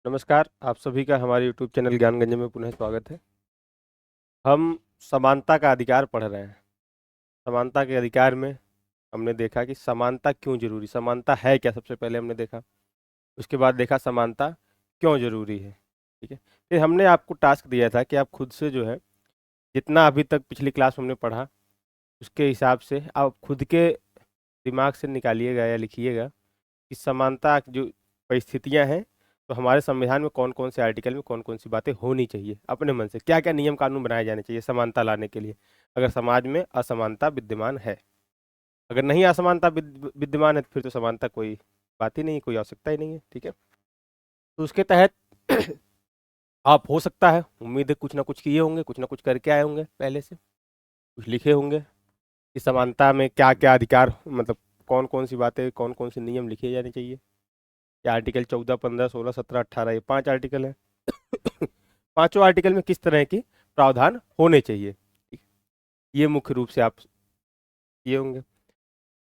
नमस्कार, आप सभी का हमारे यूट्यूब चैनल ज्ञानगंज में पुनः स्वागत है। हम समानता का अधिकार पढ़ रहे हैं। समानता के अधिकार में हमने देखा कि समानता क्यों जरूरी, समानता है क्या, सबसे पहले हमने देखा। उसके बाद देखा समानता क्यों जरूरी है। ठीक है, फिर हमने आपको टास्क दिया था कि आप खुद से जो है जितना अभी तक पिछली क्लास में हमने पढ़ा उसके हिसाब से आप खुद के दिमाग से निकालिएगा या लिखिएगा कि समानता की जो परिस्थितियां हैं, तो हमारे संविधान में कौन कौन से आर्टिकल में कौन कौन सी बातें होनी चाहिए, अपने मन से क्या क्या नियम कानून बनाए जाने चाहिए समानता लाने के लिए, अगर समाज में असमानता विद्यमान है। अगर नहीं असमानता विद्यमान है तो फिर तो समानता कोई बात ही नहीं, कोई आवश्यकता ही नहीं है। ठीक है, तो उसके तहत आप, हो सकता है, उम्मीद है कुछ ना कुछ किए होंगे, कुछ ना कुछ करके आए होंगे, पहले से कुछ लिखे होंगे कि समानता में क्या क्या अधिकार, मतलब कौन कौन सी बातें, कौन कौन से नियम लिखे जाने चाहिए। ये आर्टिकल 14, 15, 16, 17, 18, ये 5 आर्टिकल हैं। पांचों आर्टिकल में किस तरह की प्रावधान होने चाहिए, ठीक, ये मुख्य रूप से आप ये होंगे।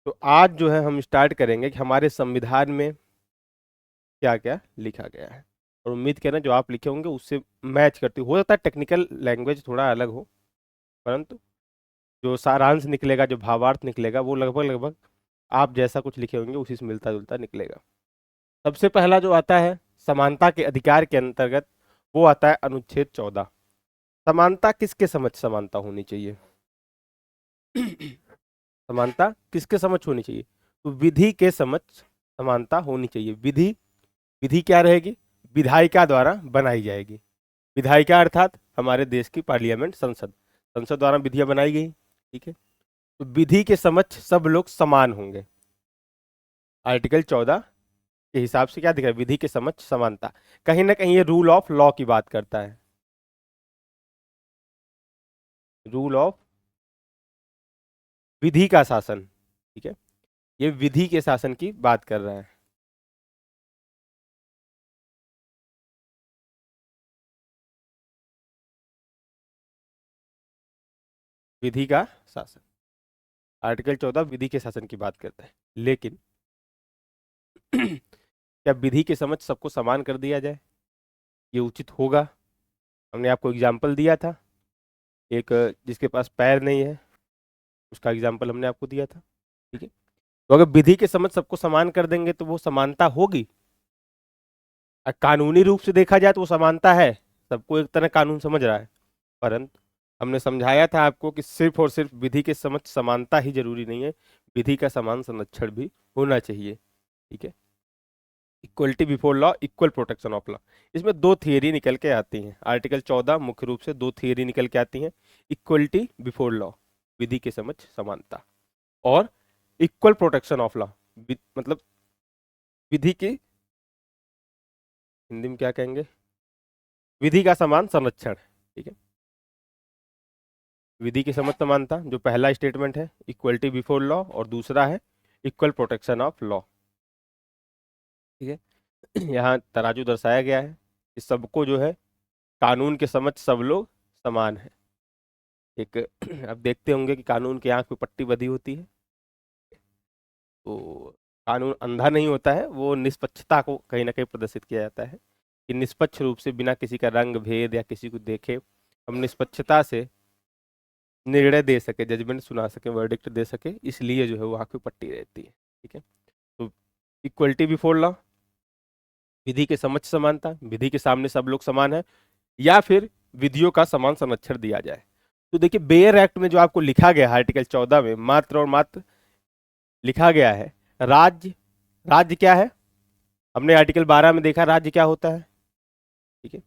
तो आज जो है हम स्टार्ट करेंगे कि हमारे संविधान में क्या क्या लिखा गया है, और उम्मीद करें जो आप लिखे होंगे उससे मैच करती हो सकता है टेक्निकल लैंग्वेज थोड़ा अलग हो, परंतु जो सारांश निकलेगा, जो भावार्थ निकलेगा, वो लगभग लगभग आप जैसा कुछ लिखे होंगे उसी से मिलता जुलता निकलेगा। सबसे पहला जो आता है समानता के अधिकार के अंतर्गत, वो आता है अनुच्छेद 14। समानता किसके समझ समानता होनी चाहिए? समानता किसके समझ होनी चाहिए? तो विधि के समझ समानता होनी चाहिए। विधि, विधि क्या रहेगी? विधायिका द्वारा बनाई जाएगी। विधायिका अर्थात हमारे देश की पार्लियामेंट, संसद, संसद द्वारा विधियां बनाई गई। ठीक है, तो विधि के समझ सब लोग समान होंगे। आर्टिकल 14 के हिसाब से क्या दिख रहा है? विधि के समझ समानता। कहीं ना कहीं ये रूल ऑफ लॉ की बात करता है। रूल ऑफ, विधि का शासन। ठीक है, ये विधि के शासन की बात कर रहा है। विधि का शासन, आर्टिकल 14 विधि के शासन की बात करता है। लेकिन क्या विधि के समझ सबको समान कर दिया जाए, ये उचित होगा? हमने आपको एग्जाम्पल दिया था, एक जिसके पास पैर नहीं है उसका एग्जाम्पल हमने आपको दिया था। ठीक है, तो अगर विधि के समझ सबको समान कर देंगे तो वो समानता होगी। कानूनी रूप से देखा जाए तो वो समानता है, सबको एक तरह कानून समझ रहा है, परंतु हमने समझाया था आपको कि सिर्फ और सिर्फ विधि के समझ समानता ही जरूरी नहीं है, विधि का समान संरक्षण भी होना चाहिए। ठीक है, equality before law, equal protection of law, इसमें दो थियरी निकल के आती हैं। आर्टिकल 14 मुख्य रूप से दो थियरी निकल के आती हैं। इक्वलिटी बिफोर लॉ, विधि के समझ समानता, और इक्वल प्रोटेक्शन ऑफ लॉ, मतलब विधि की, हिंदी में क्या कहेंगे, विधि का समान संरक्षण। ठीक है, विधि की समझ समानता, जो पहला स्टेटमेंट है इक्वलिटी बिफोर लॉ, और दूसरा है इक्वल प्रोटेक्शन ऑफ लॉ। ठीक है, यहाँ तराजू दर्शाया गया है कि सबको जो है कानून के समझ सब लोग समान है। एक अब देखते होंगे कि कानून की आंख पे पट्टी बंधी होती है, तो कानून अंधा नहीं होता है, वो निष्पक्षता को कहीं ना कहीं प्रदर्शित किया जाता है कि निष्पक्ष रूप से, बिना किसी का रंग भेद या किसी को देखे, हम निष्पक्षता से निर्णय दे सके, जजमेंट सुना सके, वर्डिक्ट दे सके, इसलिए जो है वो आंख पे पट्टी रहती है। ठीक है, तो इक्वलिटी बिफोर लॉ, विधि के समक्ष समानता, विधि के सामने सब लोग समान है, या फिर विधियों का समान संरक्षण दिया जाए। तो देखिए बेयर एक्ट में जो आपको लिखा गया है आर्टिकल 14 में, मात्र और मात्र लिखा गया है राज्य। राज्य क्या है? हमने आर्टिकल 12 में देखा राज्य क्या होता है। ठीक है,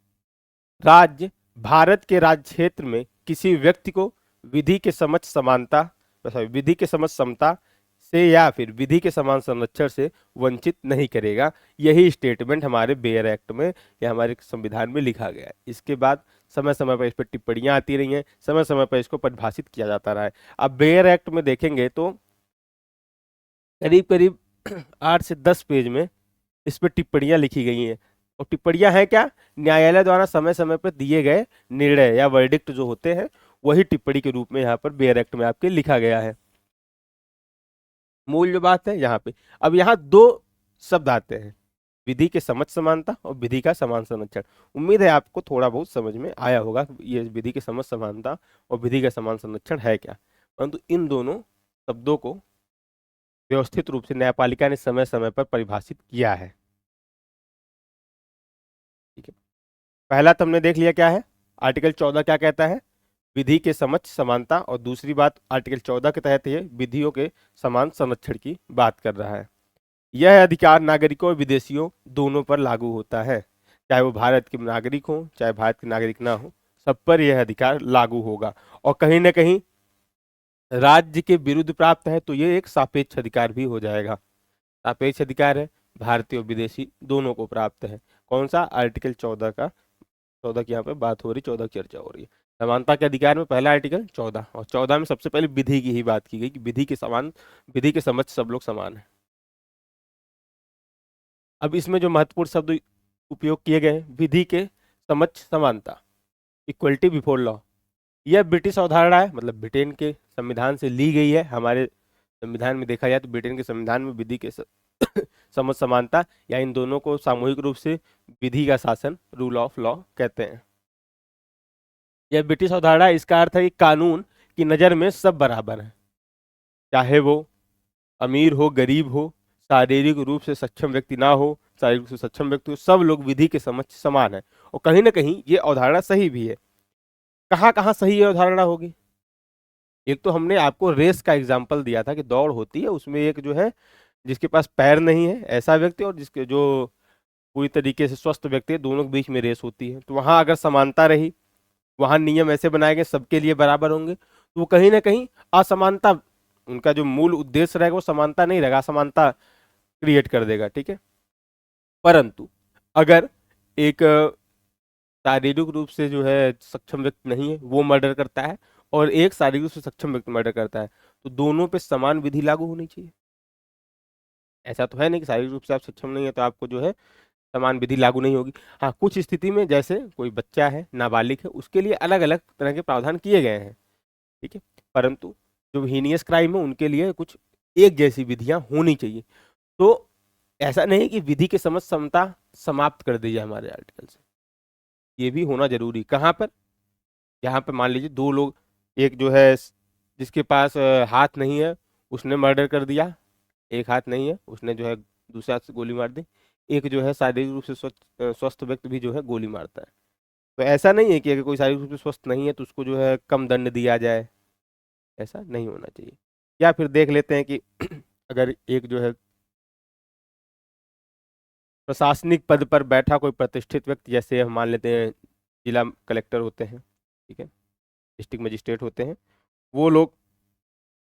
राज्य भारत के राज्य क्षेत्र में किसी व्यक्ति को विधि के समक्ष समानता, विधि के समक्ष समता से या फिर विधि के समान संरक्षण से वंचित नहीं करेगा। यही स्टेटमेंट हमारे बेयर एक्ट में या हमारे संविधान में लिखा गया है। इसके बाद समय समय पर इस पर टिप्पणियां आती रही हैं, समय समय पर इसको परिभाषित किया जाता रहा है। अब बेयर एक्ट में देखेंगे तो करीब करीब 8 से 10 पेज में इस पर टिप्पणियां लिखी गई हैं। और टिप्पणियां हैं क्या? न्यायालय द्वारा समय समय पर दिए गए निर्णय या वर्डिक्ट जो होते हैं, वही टिप्पणी के रूप में यहाँ पर बेयर एक्ट में आपके लिखा गया है। मूल जो बात है यहाँ पे, अब यहाँ दो शब्द आते हैं, विधि के समझ समानता और विधि का समान संरक्षण। उम्मीद है आपको थोड़ा बहुत समझ में आया होगा ये विधि के समझ समानता और विधि का समान संरक्षण है क्या। परंतु इन दोनों शब्दों को व्यवस्थित रूप से न्यायपालिका ने समय समय पर परिभाषित किया है। ठीक है, पहला तो हमने देख लिया क्या है, आर्टिकल 14 क्या कहता है, विधि के समझ समानता, और दूसरी बात आर्टिकल 14 के तहत ये विधियों के समान संरक्षण की बात कर रहा है। यह अधिकार नागरिकों और विदेशियों दोनों पर लागू होता है, चाहे वो भारत के नागरिक हो चाहे भारत के नागरिक ना हो, सब पर यह अधिकार लागू होगा। और कहीं ना कहीं राज्य के विरुद्ध प्राप्त है तो ये एक सापेक्ष अधिकार भी हो जाएगा। सापेक्ष अधिकार है, भारतीय और विदेशी दोनों को प्राप्त है। कौन सा, आर्टिकल 14 का, 14 की यहाँ पे बात हो रही, 14 की चर्चा हो रही है। समानता के अधिकार में पहला आर्टिकल 14, और 14 में सबसे पहले विधि की ही बात की गई कि विधि के समान, विधि के समझ सब लोग समान है। अब इसमें जो महत्वपूर्ण शब्द उपयोग किए गए, विधि के समझ समानता, इक्वलिटी बिफोर लॉ, यह ब्रिटिश अवधारणा है, मतलब ब्रिटेन के संविधान से ली गई है। हमारे संविधान में देखा जाए तो ब्रिटेन के संविधान में विधि के समझ समानता या इन दोनों को सामूहिक रूप से विधि का शासन, रूल ऑफ लॉ कहते हैं। यह ब्रिटिश अवधारणा, इसका अर्थ है कि कानून की नज़र में सब बराबर है, चाहे वो अमीर हो गरीब हो, शारीरिक रूप से सक्षम व्यक्ति ना हो शारीरिक रूप से सक्षम व्यक्ति हो, सब लोग विधि के समझ समान है। और कहीं ना कहीं ये अवधारणा सही भी है। कहाँ कहाँ सही ये अवधारणा होगी, एक तो हमने आपको रेस का एग्जाम्पल दिया था कि दौड़ होती है, उसमें एक जो है जिसके पास पैर नहीं है ऐसा व्यक्ति और जिसके जो पूरी तरीके से स्वस्थ व्यक्ति है, दोनों के बीच में रेस होती है। तो वहां अगर समानता रही, वहां नियम ऐसे बनाए गए सबके लिए बराबर होंगे, तो वो कहीं ना कहीं असमानता, उनका जो मूल उद्देश्य रहेगा वो समानता नहीं रहेगा, असमानता क्रिएट कर देगा। ठीक है, परंतु अगर एक शारीरिक रूप से जो है सक्षम व्यक्ति नहीं है वो मर्डर करता है और एक शारीरिक रूप से सक्षम व्यक्ति मर्डर करता है, तो दोनों पे समान विधि लागू होनी चाहिए। ऐसा तो है नहीं कि शारीरिक रूप से आप सक्षम नहीं है तो आपको जो है समान विधि लागू नहीं होगी। हाँ, कुछ स्थिति में जैसे कोई बच्चा है, नाबालिग है, उसके लिए अलग अलग तरह के प्रावधान किए गए हैं। ठीक है, परंतु जो हीनियस क्राइम है उनके लिए कुछ एक जैसी विधियां होनी चाहिए। तो ऐसा नहीं कि विधि की समझ समता समाप्त कर दी जाए हमारे आर्टिकल से, ये भी होना जरूरी। कहाँ पर, यहाँ पे मान लीजिए दो लोग, एक जो है जिसके पास हाथ नहीं है उसने मर्डर कर दिया, एक हाथ नहीं है उसने जो है दूसरे हाथ से गोली मार दी, एक जो है शारीरिक रूप से स्वस्थ व्यक्ति भी जो है गोली मारता है। तो ऐसा नहीं है कि अगर कोई शारीरिक रूप से स्वस्थ नहीं है तो उसको जो है कम दंड दिया जाए, ऐसा नहीं होना चाहिए। या फिर देख लेते हैं कि अगर एक जो है प्रशासनिक पद पर बैठा कोई प्रतिष्ठित व्यक्ति, जैसे हम मान लेते हैं जिला कलेक्टर होते हैं, ठीक है, डिस्ट्रिक्ट मजिस्ट्रेट होते हैं, वो लोग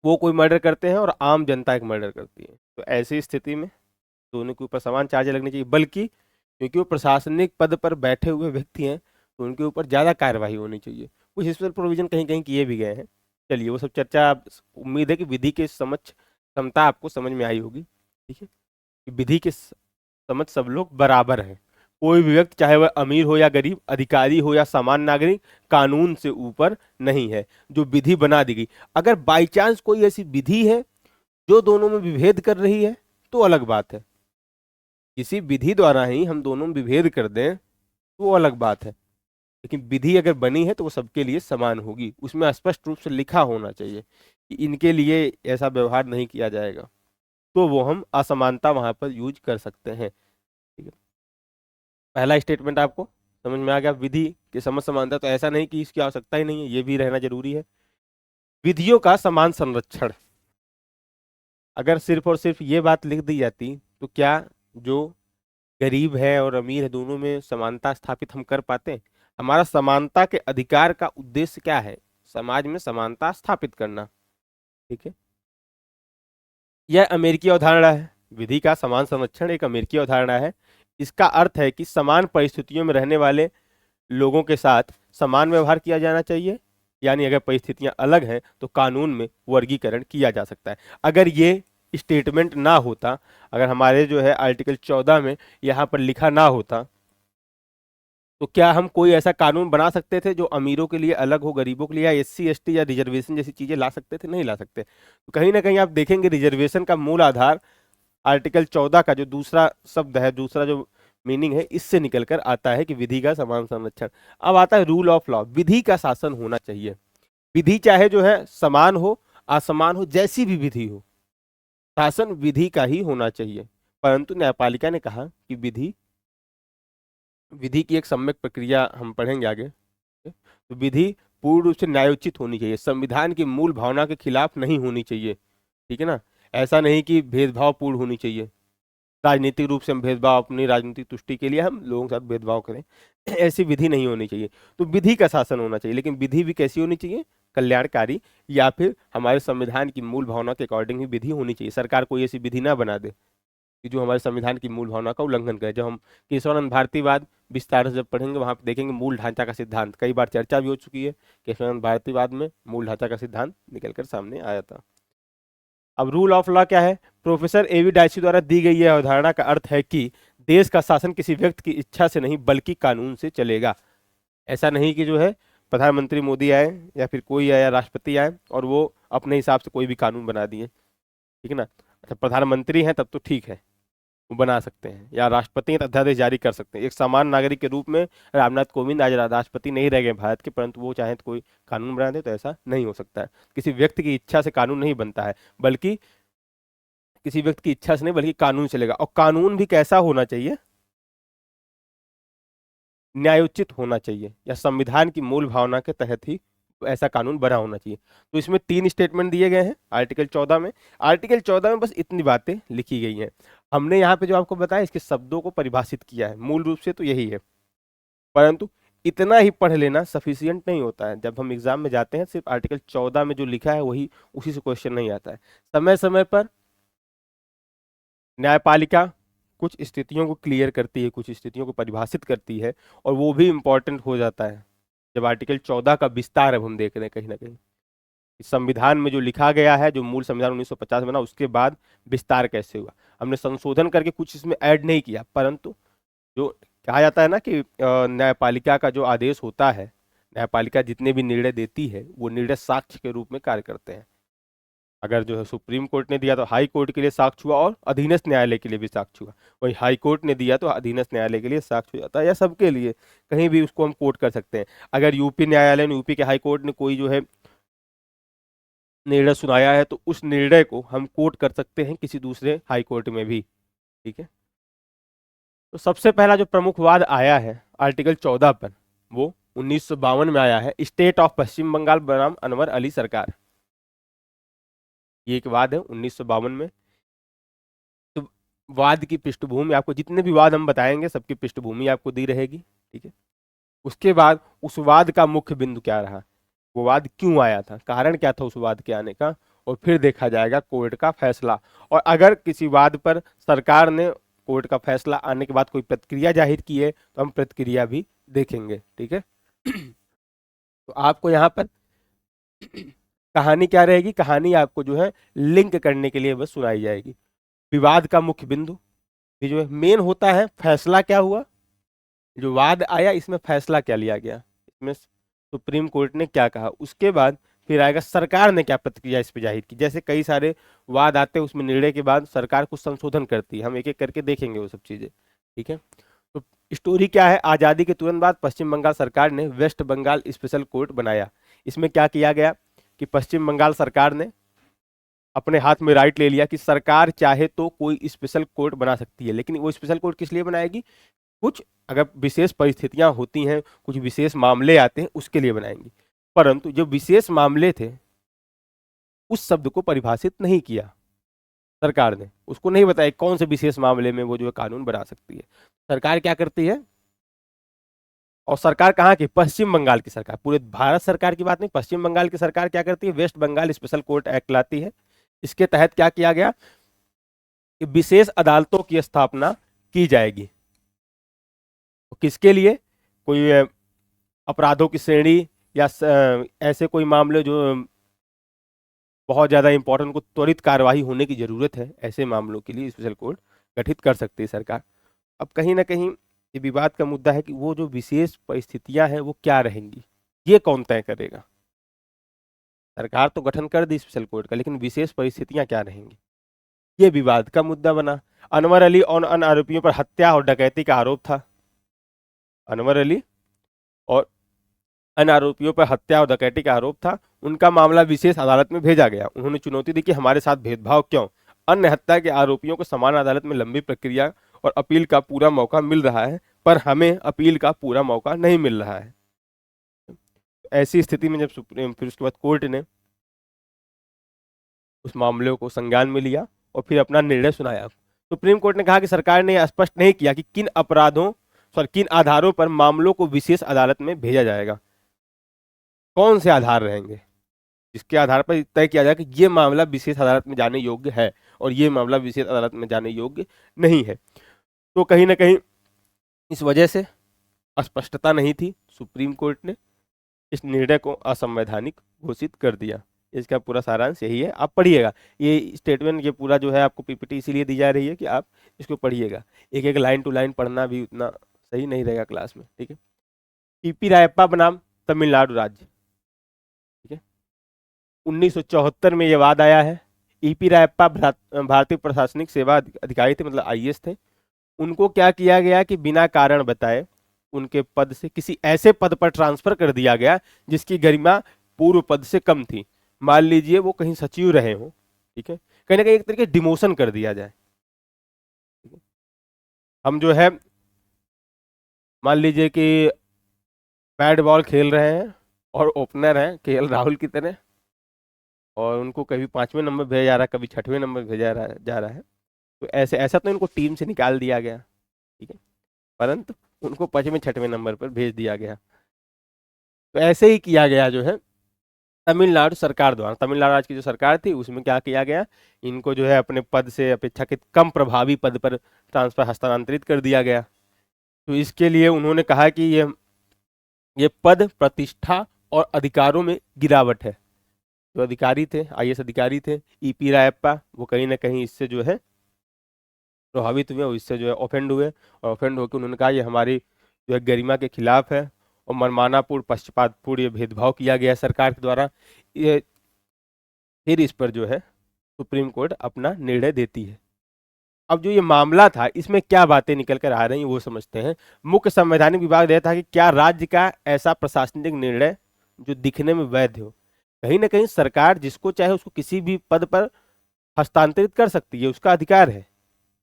वो कोई मर्डर करते हैं और आम जनता एक मर्डर करती है, तो ऐसी स्थिति में दोनों के ऊपर समान चार्ज लगनी चाहिए। बल्कि क्योंकि वो प्रशासनिक पद पर बैठे हुए व्यक्ति हैं तो उनके ऊपर ज़्यादा कार्रवाई होनी चाहिए। कुछ स्पेशल प्रोविजन कहीं कहीं किए भी गए हैं। चलिए वो सब चर्चा, उम्मीद है कि विधि के समझ क्षमता आपको समझ में आई होगी। ठीक है, कि विधि के समझ सब लोग बराबर हैं, कोई भी व्यक्ति चाहे वह अमीर हो या गरीब, अधिकारी हो या सामान्य नागरिक, कानून से ऊपर नहीं है। जो विधि बना दी गई, अगर बाई चांस कोई ऐसी विधि है जो दोनों में विभेद कर रही है तो अलग बात है। किसी विधि द्वारा ही हम दोनों में विभेद कर दें तो वो अलग बात है, लेकिन विधि अगर बनी है तो वो सबके लिए समान होगी, उसमें स्पष्ट रूप से लिखा होना चाहिए कि इनके लिए ऐसा व्यवहार नहीं किया जाएगा, तो वो हम असमानता वहां पर यूज कर सकते हैं। ठीक है, पहला स्टेटमेंट आपको समझ में आ गया, विधि की समझ समानता, तो ऐसा नहीं कि इसकी आवश्यकता ही नहीं है, ये भी रहना जरूरी है। विधियों का समान संरक्षण, अगर सिर्फ और सिर्फ ये बात लिख दी जाती तो क्या जो गरीब है और अमीर है दोनों में समानता स्थापित हम कर पाते? हमारा समानता के अधिकार का उद्देश्य क्या है? समाज में समानता स्थापित करना। ठीक है, यह अमेरिकी अवधारणा है, विधि का समान संरक्षण एक अमेरिकी अवधारणा है। इसका अर्थ है कि समान परिस्थितियों में रहने वाले लोगों के साथ समान व्यवहार किया जाना चाहिए, यानी अगर परिस्थितियां अलग हैं तो कानून में वर्गीकरण किया जा सकता है। अगर ये स्टेटमेंट ना होता, अगर हमारे जो है आर्टिकल 14 में यहाँ पर लिखा ना होता, तो क्या हम कोई ऐसा कानून बना सकते थे जो अमीरों के लिए अलग हो, गरीबों के लिए, या एससी एसटी या रिजर्वेशन जैसी चीजें ला सकते थे? नहीं ला सकते। तो कहीं ना कहीं आप देखेंगे रिजर्वेशन का मूल आधार आर्टिकल 14 का जो दूसरा शब्द है, दूसरा जो मीनिंग है, इससे निकलकर आता है कि विधि का समान संरक्षण। अब आता है रूल ऑफ लॉ, विधि का शासन होना चाहिए। विधि चाहे जो है समान हो, असमान हो, जैसी भी विधि हो, शासन विधि का ही होना चाहिए। परंतु न्यायपालिका ने कहा कि विधि विधि की एक सम्यक प्रक्रिया हम पढ़ेंगे आगे। तो विधि पूर्ण रूप से न्यायोचित होनी चाहिए, संविधान की मूल भावना के खिलाफ नहीं होनी चाहिए, ठीक है ना। ऐसा नहीं कि भेदभाव पूर्ण होनी चाहिए, राजनीतिक रूप से हम भेदभाव, अपनी राजनीतिक तुष्टि के लिए हम लोगों के साथ भेदभाव करें, ऐसी विधि नहीं होनी चाहिए। तो विधि का शासन होना चाहिए, लेकिन विधि भी कैसी होनी चाहिए, कल्याणकारी, या फिर हमारे संविधान की मूल भावना के अकॉर्डिंग ही विधि होनी चाहिए। सरकार कोई ऐसी विधि ना बना दे कि जो हमारे संविधान की मूल भावना का उल्लंघन करे। जब हम केशवानंद भारतीवाद विस्तार से जब पढ़ेंगे, वहां पे देखेंगे मूल ढांचा का सिद्धांत, कई बार चर्चा भी हो चुकी है। केशवानंद भारतीवाद में मूल ढांचा का सिद्धांत निकलकर सामने आया था। अब रूल ऑफ लॉ क्या है? प्रोफेसर एवी डायसी द्वारा दी गई यह अवधारणा का अर्थ है कि देश का शासन किसी व्यक्ति की इच्छा से नहीं बल्कि कानून से चलेगा। ऐसा नहीं कि जो है प्रधानमंत्री मोदी आए या फिर कोई आया, राष्ट्रपति आए और वो अपने हिसाब से कोई भी कानून बना दिए, ठीक है ना। अच्छा, प्रधानमंत्री हैं तब तो ठीक है, वो बना सकते हैं, या राष्ट्रपति हैं तो अध्यादेश जारी कर सकते हैं। एक सामान्य नागरिक के रूप में रामनाथ कोविंद आज राष्ट्रपति नहीं रह गए भारत के, परंतु वो चाहें तो कोई कानून बना दे, तो ऐसा नहीं हो सकता है। किसी व्यक्ति की इच्छा से कानून नहीं बनता है, बल्कि किसी व्यक्ति की इच्छा से नहीं बल्कि कानून चलेगा। और कानून भी कैसा होना चाहिए? न्यायोचित होना चाहिए, या संविधान की मूल भावना के तहत ही ऐसा कानून बना होना चाहिए। तो इसमें 3 स्टेटमेंट दिए गए हैं आर्टिकल 14 में। आर्टिकल 14 में बस इतनी बातें लिखी गई हैं। हमने यहाँ पे जो आपको बताया, इसके शब्दों को परिभाषित किया है, मूल रूप से तो यही है। परंतु इतना ही पढ़ लेना सफिशियंट नहीं होता है। जब हम एग्जाम में जाते हैं, सिर्फ आर्टिकल 14 में जो लिखा है वही, उसी से क्वेश्चन नहीं आता है। समय समय पर न्यायपालिका कुछ स्थितियों को क्लियर करती है, कुछ स्थितियों को परिभाषित करती है, और वो भी इंपॉर्टेंट हो जाता है जब आर्टिकल 14 का विस्तार अब हम देख रहे हैं कहीं ना कहीं। इस संविधान में जो लिखा गया है, जो मूल संविधान 1950 बना, उसके बाद विस्तार कैसे हुआ। हमने संशोधन करके कुछ इसमें ऐड नहीं किया, परंतु जो कहा जाता है ना कि न्यायपालिका का जो आदेश होता है, न्यायपालिका जितने भी निर्णय देती है, वो निर्णय साक्ष्य के रूप में कार्य करते हैं। अगर जो है सुप्रीम कोर्ट ने दिया तो हाई कोर्ट के लिए साक्ष्य हुआ, और अधीनस्थ न्यायालय के लिए भी साक्ष्य हुआ। वही हाई कोर्ट ने दिया तो अधीनस्थ न्यायालय के लिए साक्ष्य हो जाता है, या सबके लिए, कहीं भी उसको हम कोर्ट कर सकते हैं। अगर यूपी न्यायालय ने, यूपी के हाई कोर्ट ने कोई जो है निर्णय सुनाया है, तो उस निर्णय को हम कोर्ट कर सकते हैं किसी दूसरे हाई कोर्ट में भी, ठीक है। तो सबसे पहला जो प्रमुख वाद आया है आर्टिकल 14 पर, वो 1952 में आया है, स्टेट ऑफ पश्चिम बंगाल बनाम अनवर अली सरकार। ये एक वाद है 1952 में। तो वाद की पृष्ठभूमि, आपको जितने भी वाद हम बताएंगे सबकी पृष्ठभूमि आपको दी रहेगी, ठीक है। उसके बाद उस वाद का मुख्य बिंदु क्या रहा, वो वाद क्यों आया था, कारण क्या था उस वाद के आने का, और फिर देखा जाएगा कोर्ट का फैसला। और अगर किसी वाद पर सरकार ने कोर्ट का फैसला आने के बाद कोई प्रतिक्रिया जाहिर की है, तो हम प्रतिक्रिया भी देखेंगे, ठीक है। तो आपको यहाँ पर कहानी क्या रहेगी, कहानी आपको जो है लिंक करने के लिए बस सुनाई जाएगी। विवाद का मुख्य बिंदु, ये जो है मेन होता है, फैसला क्या हुआ, जो वाद आया इसमें फैसला क्या लिया गया, इसमें सुप्रीम कोर्ट ने क्या कहा। उसके बाद फिर आएगा सरकार ने क्या प्रतिक्रिया इस पे जाहिर की। जैसे कई सारे वाद आते हैं, उसमें निर्णय के बाद सरकार कुछ संशोधन करती है, हम एक एक करके देखेंगे वो सब चीजें, ठीक है। तो स्टोरी क्या है, आजादी के तुरंत बाद पश्चिम बंगाल सरकार ने वेस्ट बंगाल स्पेशल कोर्ट बनाया। इसमें क्या किया गया कि पश्चिम बंगाल सरकार ने अपने हाथ में राइट ले लिया कि सरकार चाहे तो कोई स्पेशल कोर्ट बना सकती है, लेकिन वो स्पेशल कोर्ट किस लिए बनाएगी, कुछ अगर विशेष परिस्थितियां होती हैं, कुछ विशेष मामले आते हैं, उसके लिए बनाएंगी। परंतु जो विशेष मामले थे, उस शब्द को परिभाषित नहीं किया सरकार ने, उसको नहीं बताया कौन से विशेष मामले में वो जो है कानून बना सकती है। सरकार क्या करती है, और सरकार कहाँ की, पश्चिम बंगाल की सरकार, पूरे भारत सरकार की बात नहीं, पश्चिम बंगाल की सरकार क्या करती है, West Bengal special court act लाती है। इसके तहत क्या किया गया कि विशेष अदालतों की स्थापना की जाएगी। तो किसके लिए, कोई अपराधों की श्रेणी, या ऐसे कोई मामले जो बहुत ज्यादा इंपॉर्टेंट, को त्वरित कार्यवाही होने की जरूरत है, ऐसे मामलों के लिए स्पेशल कोर्ट गठित कर सकती है सरकार। अब कहीं ना कहीं ये विवाद का मुद्दा है कि वो जो विशेष परिस्थितियां हैं वो क्या रहेंगी, ये कौन तय करेगा। सरकार तो गठन कर दी स्पेशल कोर्ट का, लेकिन विशेष परिस्थितियां क्या रहेंगी। ये विवाद का मुद्दा बना। अनवर अली और अन्य आरोपियों पर हत्या और डकैती का आरोप था। अनवर अली और अन्य आरोपियों पर हत्या और डकैती का आरोप था। उनका मामला विशेष अदालत में भेजा गया। उन्होंने चुनौती दी कि हमारे साथ भेदभाव क्यों? अन्य हत्या के आरोपियों को समान अदालत में लंबी प्रक्रिया और अपील का पूरा मौका मिल रहा है, पर हमें अपील का पूरा मौका नहीं मिल रहा है। ऐसी स्थिति में जब सुप्रीम, फिर उसके बाद कोर्ट ने उस मामले को संज्ञान में लिया और फिर अपना निर्णय सुनाया। सुप्रीम कोर्ट ने कहा कि सरकार ने यह स्पष्ट नहीं किया कि किन आधारों पर मामलों को विशेष अदालत में भेजा जाएगा। कौन से आधार रहेंगे जिसके आधार पर तय किया जाए कि ये मामला विशेष अदालत में जाने योग्य है और ये मामला विशेष अदालत में जाने योग्य नहीं है। तो कहीं ना कहीं इस वजह से अस्पष्टता नहीं थी। सुप्रीम कोर्ट ने इस निर्णय को असंवैधानिक घोषित कर दिया। इसका पूरा सारांश यही है, आप पढ़िएगा। ये स्टेटमेंट, ये पूरा जो है आपको पीपीटी इसीलिए दी जा रही है कि आप इसको पढ़िएगा। एक एक लाइन टू लाइन पढ़ना भी उतना सही नहीं रहेगा क्लास में, ठीक है। ईपी रायप्पा बनाम तमिलनाडु राज्य, ठीक है। 1974 में ये वाद आया है। ईपी रायप्पा भारतीय प्रशासनिक सेवा अधिकारी थे, मतलब आईएएस थे। उनको क्या किया गया कि बिना कारण बताए उनके पद से किसी ऐसे पद पर ट्रांसफर कर दिया गया जिसकी गरिमा पूर्व पद से कम थी। मान लीजिए वो कहीं सचिव रहे हो, ठीक है, कहीं ना कहीं एक तरीके डिमोशन कर दिया जाए। हम जो है मान लीजिए कि बैट बॉल खेल रहे हैं और ओपनर हैं केएल राहुल की तरह, और उनको कभी 5वें नंबर भेजा जा रहा है, कभी 6वें नंबर भेजा जा रहा है। तो ऐसा तो इनको टीम से निकाल दिया गया, ठीक है, परंतु उनको 5वें 6वें नंबर पर भेज दिया गया। तो ऐसे ही किया गया जो है तमिलनाडु सरकार द्वारा। तमिलनाडु राज्य की जो सरकार थी उसमें क्या किया गया, इनको जो है अपने पद से अपेक्षाकृत कम प्रभावी पद पर ट्रांसफर हस्तांतरित कर दिया गया। तो इसके लिए उन्होंने कहा कि ये पद प्रतिष्ठा और अधिकारों में गिरावट है। जो अधिकारी थे, आईएएस अधिकारी थे ईपी रायप्पा, वो कहीं ना कहीं इससे जो है प्रभावित हुए और इससे जो है ऑफेंड हुए, और ऑफेंड होकर उन्होंने कहा ये हमारी जो है गरिमा के खिलाफ है और मनमानापूर्ण पक्षपातपूर्ण ये भेदभाव किया गया सरकार के द्वारा। ये फिर इस पर जो है सुप्रीम कोर्ट अपना निर्णय देती है। अब जो ये मामला था इसमें क्या बातें निकल कर आ रही हैं वो समझते हैं। मुख्य संवैधानिक विभाग यह था कि क्या राज्य का ऐसा प्रशासनिक निर्णय जो दिखने में वैध हो। कहीं ना कहीं सरकार जिसको चाहे उसको किसी भी पद पर हस्तांतरित कर सकती है, उसका अधिकार है।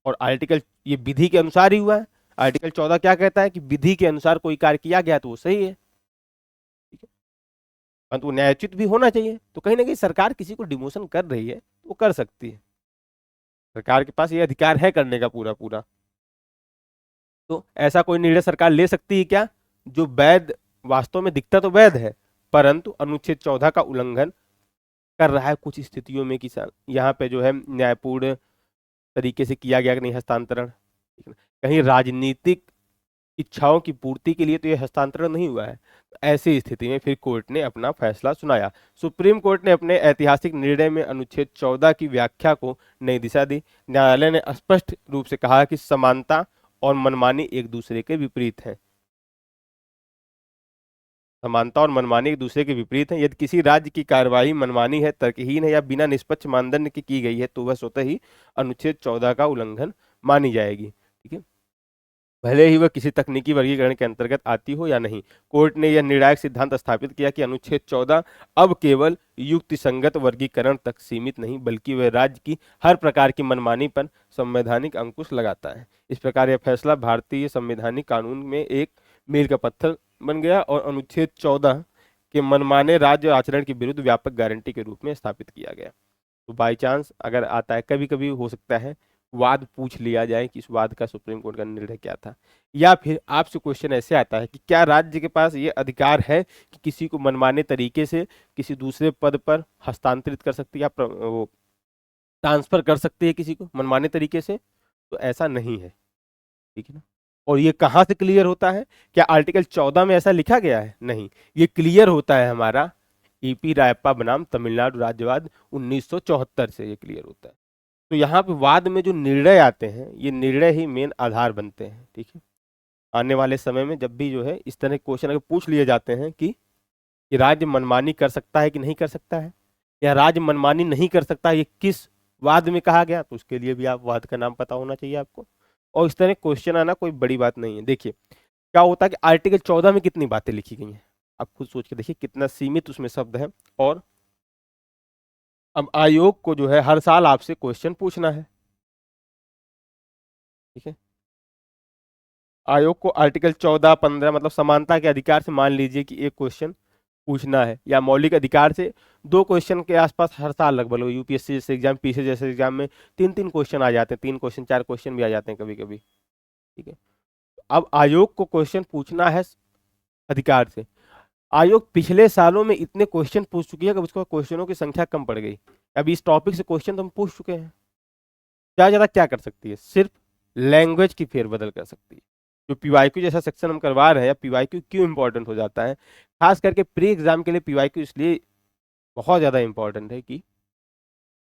और आर्टिकल, ये विधि के अनुसार ही हुआ है। आर्टिकल 14 क्या कहता है कि विधि के अनुसार कोई कार्य किया गया तो वो सही है, ठीक है, परंतु वो न्यायोचित भी होना चाहिए। तो कहीं ना कहीं सरकार किसी को डिमोशन कर रही है तो वो कर सकती है, सरकार के पास ये अधिकार है करने का पूरा पूरा। तो ऐसा कोई निर्णय सरकार ले सकती है क्या जो वैध, वास्तव में दिखता तो वैध है, परंतु अनुच्छेद 14 का उल्लंघन कर रहा है कुछ स्थितियों में, किसान यहाँ पे जो है न्यायपूर्ण तरीके से किया गया कि नहीं हस्तांतरण, कहीं राजनीतिक इच्छाओं की पूर्ति के लिए तो यह हस्तांतरण नहीं हुआ है। तो ऐसी स्थिति में फिर कोर्ट ने अपना फैसला सुनाया। सुप्रीम कोर्ट ने अपने ऐतिहासिक निर्णय में अनुच्छेद 14 की व्याख्या को नई दिशा दी। न्यायालय ने स्पष्ट रूप से कहा कि समानता और मनमानी एक दूसरे के विपरीत है। समानता और मनमानी एक दूसरे के विपरीत है। यदि किसी राज्य की कार्यवाही मनमानी है, तर्कहीन है या बिना निष्पक्ष मानदंड की गई है तो वह स्वतः ही अनुच्छेद 14 का उल्लंघन मानी जाएगी, ठीक है, भले ही वह किसी तकनीकी वर्गीकरण के अंतर्गत आती हो या नहीं। कोर्ट ने यह निर्णायक सिद्धांत स्थापित किया कि अनुच्छेद 14 अब केवल युक्तिसंगत वर्गीकरण तक सीमित नहीं, बल्कि वह राज्य की हर प्रकार की मनमानी पर संवैधानिक अंकुश लगाता है। इस प्रकार यह फैसला भारतीय संवैधानिक कानून में एक मील का पत्थर बन गया और अनुच्छेद 14 के मनमाने राज्य आचरण के विरुद्ध व्यापक गारंटी के रूप में स्थापित किया गया। तो बाई चांस अगर आता है, कभी कभी हो सकता है वाद पूछ लिया जाए कि इस वाद का सुप्रीम कोर्ट का निर्णय क्या था, या फिर आपसे क्वेश्चन ऐसे आता है कि क्या राज्य के पास ये अधिकार है कि किसी को मनमाने तरीके से किसी दूसरे पद पर हस्तांतरित कर सकती है या वो ट्रांसफर कर सकती है किसी को मनमाने तरीके से। तो ऐसा नहीं है, ठीक है ना। और ये कहाँ से क्लियर होता है, क्या आर्टिकल 14 में ऐसा लिखा गया है? नहीं, ये क्लियर होता है हमारा ईपी रायप्पा बनाम तमिलनाडु राज्यवाद 1974 से ये क्लियर होता है। तो यहाँ पे वाद में जो निर्णय आते हैं ये निर्णय ही मेन आधार बनते हैं, ठीक है। आने वाले समय में जब भी जो है इस तरह के क्वेश्चन अगर पूछ लिए जाते हैं कि राज्य मनमानी कर सकता है कि नहीं कर सकता है, या राज्य मनमानी नहीं कर सकता, ये किस वाद में कहा गया तो उसके लिए भी आप वाद का नाम पता होना चाहिए आपको। और इस तरह क्वेश्चन आना कोई बड़ी बात नहीं है। देखिए क्या होता है कि आर्टिकल 14 में कितनी बातें लिखी गई हैं, आप खुद सोच के देखिए कितना सीमित उसमें शब्द है। और अब आयोग को जो है हर साल आपसे क्वेश्चन पूछना है, ठीक है। आयोग को आर्टिकल 14, 15 मतलब समानता के अधिकार से मान लीजिए कि एक क्वेश्चन पूछना है, या मौलिक अधिकार से दो क्वेश्चन के आसपास हर साल लगभग यूपीएससी जैसे एग्जाम, पीसी जैसे एग्जाम में तीन तीन क्वेश्चन आ जाते हैं, 3 क्वेश्चन 4 क्वेश्चन भी आ जाते हैं कभी कभी, ठीक है। अब आयोग को क्वेश्चन पूछना है अधिकार से। आयोग पिछले सालों में इतने क्वेश्चन पूछ चुकी है कि उसको क्वेश्चनों की संख्या कम पड़ गई। अभी इस टॉपिक से क्वेश्चन तो हम पूछ चुके हैं, क्या ज्यादा क्या कर सकती है, सिर्फ लैंग्वेज की फेरबदल कर सकती है। जो पीवाईक्यू जैसा सेक्शन हम करवा रहे हैं, या पीवाईक्यू क्यों इंपॉर्टेंट हो जाता है, खास करके प्री एग्जाम के लिए पीवाईक्यू इसलिए बहुत ज्यादा इंपॉर्टेंट है कि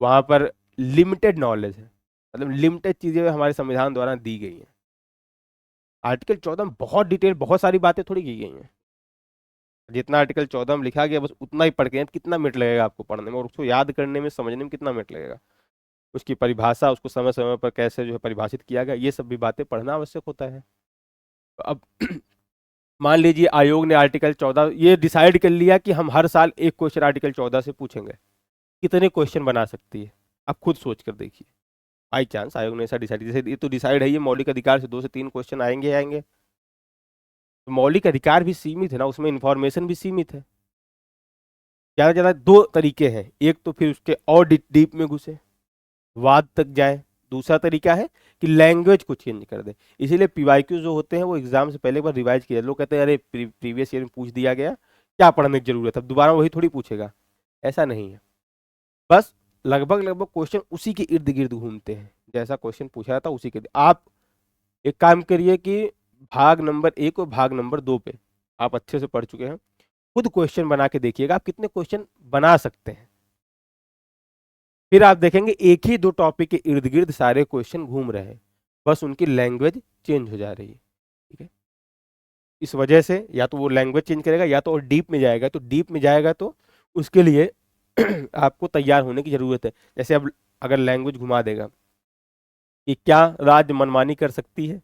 वहां पर लिमिटेड नॉलेज है, मतलब लिमिटेड चीजें हमारे संविधान द्वारा दी गई हैं। आर्टिकल 14 में बहुत डिटेल, बहुत सारी बातें थोड़ी की गई हैं। जितना आर्टिकल 14 में लिखा गया बस उतना ही पढ़ के कितना मिनट लगेगा आपको पढ़ने में, और उसको याद करने में, समझने में कितना मिनट लगेगा। उसकी परिभाषा, उसको समय समय पर कैसे जो है परिभाषित किया गया, ये सब भी बातें पढ़ना आवश्यक होता है। तो अब मान लीजिए आयोग ने आर्टिकल 14 ये डिसाइड कर लिया कि हम हर साल एक क्वेश्चन आर्टिकल 14 से पूछेंगे, कितने क्वेश्चन बना सकती है, आप खुद सोच कर देखिए। बाई चांस आयोग ने ऐसा डिसाइड, जैसे ये तो डिसाइड है, ये मौलिक अधिकार से 2 से 3 क्वेश्चन आएंगे आएंगे, तो मौलिक अधिकार भी सीमित है ना, उसमें इंफॉर्मेशन भी सीमित है। ज्यादा से ज्यादा दो तरीके हैं, एक तो फिर उसके और डीप में घुसे, वाद तक जाए। दूसरा तरीका है कि लैंग्वेज को चेंज कर दे। इसीलिए पीवाईक्यू जो होते हैं वो एग्जाम से पहले एक बार रिवाइज किया, लोग कहते हैं अरे प्रीवियस ईयर में पूछ दिया गया, क्या पढ़ने की जरूरत है, दोबारा वही थोड़ी पूछेगा। ऐसा नहीं है, बस लगभग लगभग क्वेश्चन उसी के इर्द गिर्द घूमते हैं, जैसा क्वेश्चन पूछा था उसी के। आप एक काम करिए कि भाग नंबर 1 और भाग नंबर 2 पे आप अच्छे से पढ़ चुके हैं, खुद क्वेश्चन बना के देखिएगा आप कितने क्वेश्चन बना सकते हैं। फिर आप देखेंगे एक ही दो टॉपिक के इर्द गिर्द सारे क्वेश्चन घूम रहे हैं, बस उनकी लैंग्वेज चेंज हो जा रही है, ठीक है। इस वजह से या तो वो लैंग्वेज चेंज करेगा, या तो और डीप में जाएगा। तो डीप में जाएगा तो उसके लिए आपको तैयार होने की जरूरत है। जैसे अब अगर लैंग्वेज घुमा देगा कि क्या राज्य मनमानी कर सकती है,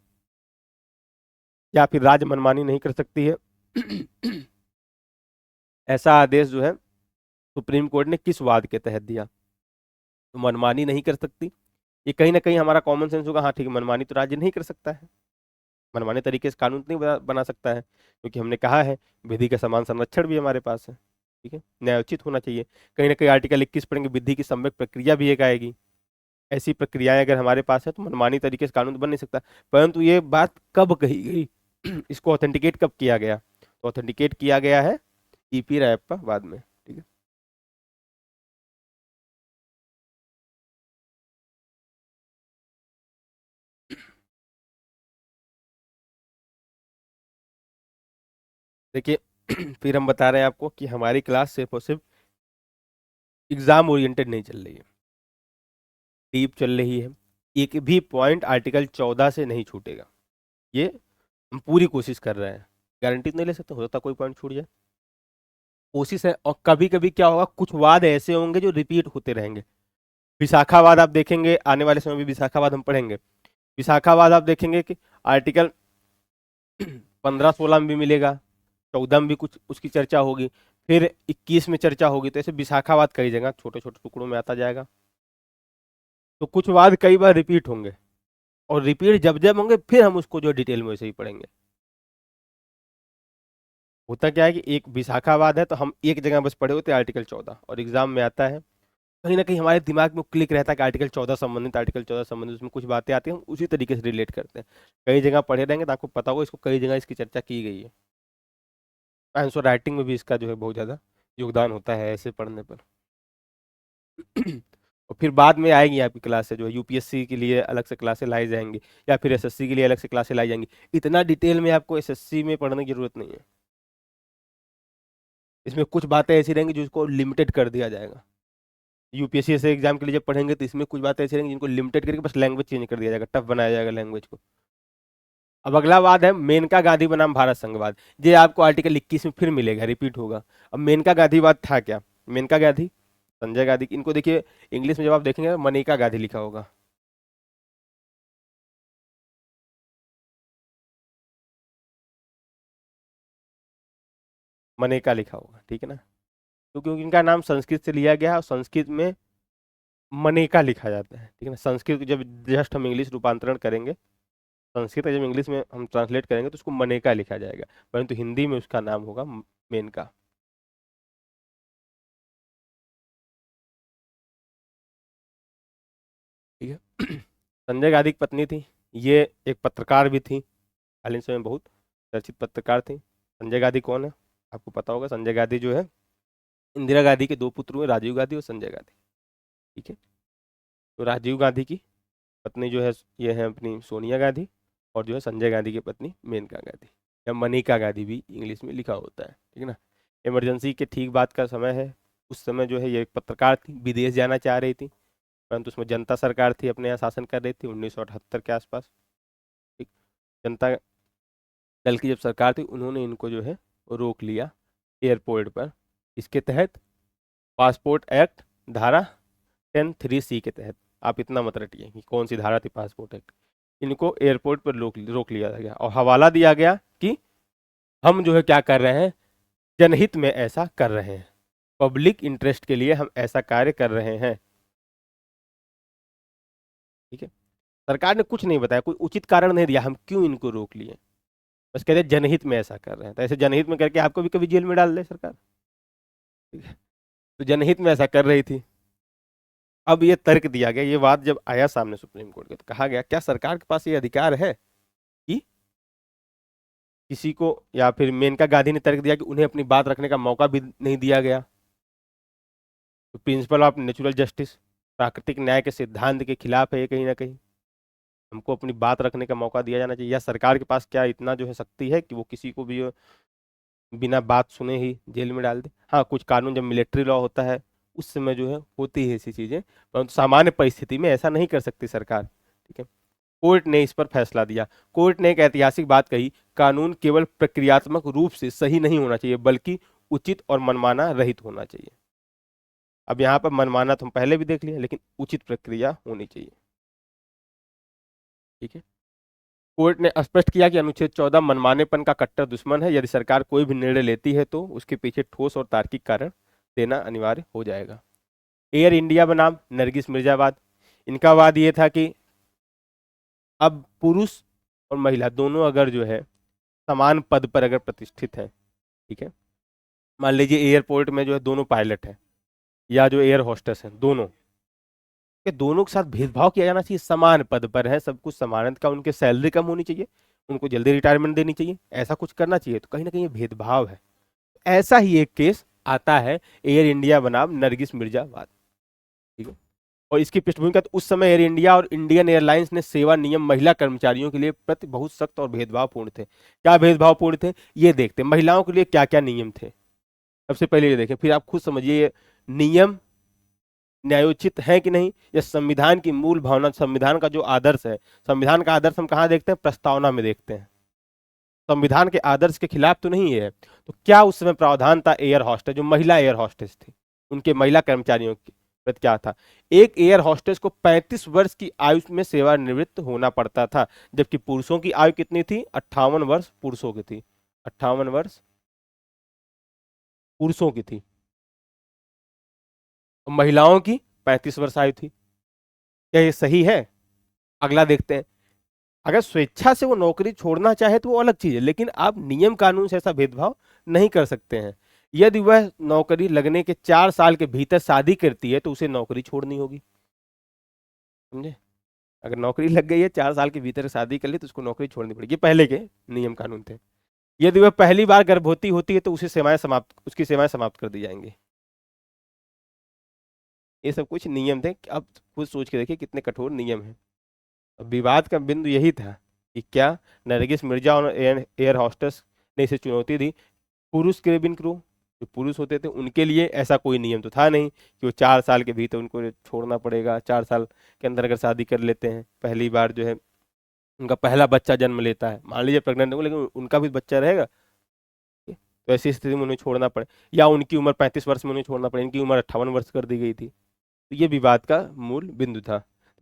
या फिर राज्य मनमानी नहीं कर सकती है, ऐसा आदेश जो है सुप्रीम कोर्ट ने किस वाद के तहत दिया, तो मनमानी नहीं कर सकती। ये कहीं ना कहीं हमारा कॉमन सेंस होगा, हाँ ठीक है, मनमानी तो राज्य नहीं कर सकता है, मनमाने तरीके से कानून नहीं बना सकता है, क्योंकि हमने कहा है विधि का समान संरक्षण भी हमारे पास है, ठीक है, न्यायोचित होना चाहिए। कहीं ना कहीं आर्टिकल 21 पढ़ेंगे, विधि की सम्यक प्रक्रिया भी एक आएगी। ऐसी प्रक्रियाएं अगर हमारे पास है तो मनमानी तरीके से कानून बन नहीं सकता। परंतु ये बात कब कही गई, इसको ऑथेंटिकेट कब किया गया, तो ऑथेंटिकेट किया गया है ईपी रायप्पा बाद में, ठीक है। देखिए फिर हम बता रहे हैं आपको कि हमारी क्लास सिर्फ और सिर्फ एग्जाम ओरिएंटेड नहीं चल रही है, डीप चल रही है। एक भी पॉइंट आर्टिकल 14 से नहीं छूटेगा, ये हम पूरी कोशिश कर रहे हैं। गारंटी तो नहीं ले सकते, हो सकता कोई पॉइंट छूट जाए, कोशिश है। और कभी कभी क्या होगा, कुछ वाद ऐसे होंगे जो रिपीट होते रहेंगे। विशाखावाद आप देखेंगे, आने वाले समय में विशाखावाद हम पढ़ेंगे। विशाखावाद आप देखेंगे कि आर्टिकल 15-16 में भी मिलेगा, 14 में भी कुछ उसकी चर्चा होगी, फिर 21 में चर्चा होगी। तो ऐसे विशाखावाद कई जगह छोटे छोटे टुकड़ों में आता जाएगा। तो कुछ वाद कई बार रिपीट होंगे, और रिपीट जब जब होंगे फिर हम उसको जो डिटेल में वैसे ही पढ़ेंगे। होता क्या है कि एक विशाखावाद है तो हम एक जगह बस पढ़े होते हैं आर्टिकल 14, और एग्जाम में आता है, कहीं ना कहीं हमारे दिमाग में क्लिक रहता है कि आर्टिकल 14 संबंधित, आर्टिकल 14 संबंधित, उसमें कुछ बातें आती हैं, हम उसी तरीके से रिलेट करते हैं। कई जगह पढ़े रहेंगे तो आपको पता होगा इसको कई जगह इसकी चर्चा की गई है। आंसर राइटिंग में भी इसका जो है बहुत ज़्यादा योगदान होता है ऐसे पढ़ने पर। और फिर बाद में आएंगी आपकी क्लासें जो है यूपीएससी के लिए अलग से क्लासें लाई जाएंगी, या फिर एसएससी के लिए अलग से क्लासें लाई जाएंगी। इतना डिटेल में आपको एसएससी में पढ़ने की जरूरत नहीं है, इसमें कुछ बातें ऐसी रहेंगी जिसको लिमिटेड कर दिया जाएगा। यूपीएससी से एग्जाम के लिए जब पढ़ेंगे तो इसमें कुछ बातें ऐसी रहेंगी जिनको लिमिटेड करके बस लैंग्वेज चेंज कर दिया जाएगा, टफ बनाया जाएगा लैंग्वेज को। अब अगला वाद है मेनका गांधी बनाम भारत संघवाद। ये आपको आर्टिकल 21 में फिर मिलेगा, रिपीट होगा। अब मेनका गांधीवाद था क्या, मेनका गांधी संजय गांधी, इनको देखिए इंग्लिश में जब आप देखेंगे मनेका गांधी लिखा होगा। मनेका लिखा होगा, ठीक है ना। तो क्योंकि इनका नाम संस्कृत से लिया गया है और संस्कृत में मनेका लिखा जाता है, ठीक है ना। संस्कृत जब जस्ट हम इंग्लिश रूपांतरण करेंगे, संस्कृत का जब इंग्लिश में हम ट्रांसलेट करेंगे तो उसको मनेका लिखा जाएगा, परंतु हिंदी में उसका नाम होगा मेनका। ठीक है। संजय गांधी की पत्नी थी, ये एक पत्रकार भी थी, हाल समय में बहुत चर्चित पत्रकार थी। संजय गांधी कौन है आपको पता होगा। संजय गांधी जो है इंदिरा गांधी के दो पुत्र हुए, राजीव गांधी और संजय गांधी, ठीक है। तो राजीव गांधी की पत्नी जो है ये है अपनी सोनिया गांधी, और जो है संजय गांधी की पत्नी मेनका गांधी, या मनिका गांधी भी इंग्लिश में लिखा होता है, ठीक है ना। इमरजेंसी के ठीक बाद का समय है। उस समय जो है ये एक पत्रकार थी, विदेश जाना चाह रही थी, परंतु उसमें जनता सरकार थी, अपने यहाँ शासन कर रही थी 1978 के आसपास, ठीक। जनता दल की जब सरकार थी उन्होंने इनको जो है रोक लिया एयरपोर्ट पर। इसके तहत पासपोर्ट एक्ट धारा 10(3)(c) के तहत, आप इतना मत रटिए कि कौन सी धारा थी पासपोर्ट एक्ट, इनको एयरपोर्ट पर रोक रोक लिया गया और हवाला दिया गया कि हम जो है क्या कर रहे हैं, जनहित में ऐसा कर रहे हैं, पब्लिक इंटरेस्ट के लिए हम ऐसा कार्य कर रहे हैं, ठीक है। सरकार ने कुछ नहीं बताया, कोई उचित कारण नहीं दिया हम क्यों इनको रोक लिए, बस कहते जनहित में ऐसा कर रहे हैं। तो ऐसे जनहित में करके आपको भी कभी जेल में डाल दे सरकार, ठीक है। तो जनहित में ऐसा कर रही थी। अब ये तर्क दिया गया, ये बात जब आया सामने सुप्रीम कोर्ट के, तो कहा गया क्या सरकार के पास ये अधिकार है कि किसी को, या फिर मेनका गांधी ने तर्क दिया कि उन्हें अपनी बात रखने का मौका भी नहीं दिया गया। तो प्रिंसिपल ऑफ नेचुरल जस्टिस, प्राकृतिक न्याय के सिद्धांत के खिलाफ है ये कहीं ना कहीं। हमको अपनी बात रखने का मौका दिया जाना चाहिए, या सरकार के पास क्या इतना जो है शक्ति है कि वो किसी को भी बिना बात सुने ही जेल में डाल दे। हाँ, कुछ कानून जब मिलिट्री लॉ होता है उस समय जो है होती है ऐसी चीजें, परंतु सामान्य परिस्थिति में ऐसा नहीं कर सकती सरकार, ठीक है। कोर्ट ने इस पर फैसला दिया। कोर्ट ने एक ऐतिहासिक बात कही, कानून केवल प्रक्रियात्मक रूप से सही नहीं होना चाहिए बल्कि उचित और मनमाना रहित होना चाहिए। अब यहाँ पर मनमाना तो हम पहले भी देख लिए, लेकिन उचित प्रक्रिया होनी चाहिए, ठीक है। कोर्ट ने स्पष्ट किया कि अनुच्छेद 14 मनमानेपन का कट्टर दुश्मन है। यदि सरकार कोई भी निर्णय लेती है तो उसके पीछे ठोस और तार्किक कारण देना अनिवार्य हो जाएगा। एयर इंडिया बनाम नरगिस मिर्जावाद, इनका वाद ये था कि अब पुरुष और महिला दोनों अगर जो है समान पद पर अगर प्रतिष्ठित हैं, ठीक है, मान लीजिए एयरपोर्ट में जो है दोनों पायलट हैं या जो एयर होस्टेस हैं, दोनों के दोनों के साथ भेदभाव किया जाना चाहिए। समान पद पर है, सब कुछ समान का, उनके सैलरी कम होनी चाहिए, उनको जल्दी रिटायरमेंट देनी चाहिए, ऐसा कुछ करना चाहिए, तो कहीं ना कहीं ये भेदभाव है। ऐसा ही एक केस आता है एयर इंडिया बनाम नरगिस मिर्जावाद, ठीक है। और इसकी पृष्ठभूमि का, तो उस समय एयर इंडिया और इंडियन एयरलाइंस ने सेवा नियम महिला कर्मचारियों के लिए प्रति बहुत सख्त और भेदभावपूर्ण थे। क्या भेदभावपूर्ण थे ये देखते, महिलाओं के लिए क्या क्या नियम थे, सबसे पहले ये देखें, फिर आप खुद समझिए ये नियम न्यायोचित है कि नहीं, या संविधान की मूल भावना, संविधान का जो आदर्श है। संविधान का आदर्श हम कहाँ देखते हैं, प्रस्तावना में देखते हैं। संविधान के आदर्श के खिलाफ तो नहीं है। तो क्या उस समय प्रावधान था एयर हॉस्टेस, जो महिला एयर हॉस्टेस थी उनके महिला कर्मचारियों के प्रति क्या था। एक एयर हॉस्टेस को 35 वर्ष की आयु में सेवानिवृत्त होना पड़ता था, जबकि पुरुषों की आयु कितनी थी, 58 वर्ष पुरुषों की थी, 58 वर्ष पुरुषों की थी, और महिलाओं की 35 वर्ष आयु थी। क्या ये सही है। अगला देखते हैं, अगर स्वेच्छा से वो नौकरी छोड़ना चाहे तो वो अलग चीज है, लेकिन आप नियम कानून से ऐसा भेदभाव नहीं कर सकते हैं। यदि वह नौकरी लगने के 4 साल के भीतर शादी करती है तो उसे नौकरी छोड़नी होगी, समझे। अगर नौकरी लग गई है, 4 साल के भीतर शादी कर ली, तो उसको नौकरी छोड़नी पड़ेगी, पहले के नियम कानून थे। यदि वह पहली बार गर्भवती होती है तो उसे सेवाएं समाप्त, उसकी सेवाएं समाप्त कर दी जाएंगी। ये सब कुछ नियम थे, अब खुद सोच के देखिए कितने कठोर नियम है। विवाद का बिंदु यही था कि क्या नरगिस मिर्जा और एयर हॉस्टेस ने इसे चुनौती दी। पुरुष केबिन क्रू जो पुरुष होते थे उनके लिए ऐसा कोई नियम तो था नहीं कि वो 4 साल के भीतर उनको छोड़ना पड़ेगा। 4 साल के अंदर अगर शादी कर लेते हैं, पहली बार जो है उनका पहला बच्चा जन्म लेता है, मान लीजिए प्रेग्नेंट हो, लेकिन उनका भी बच्चा रहेगा, तो तो ऐसी स्थिति में उन्हें छोड़ना पड़े, या उनकी उम्र 35 वर्ष में उन्हें छोड़ना पड़े, इनकी उम्र 58 वर्ष कर दी गई थी। तो ये विवाद का मूल बिंदु था।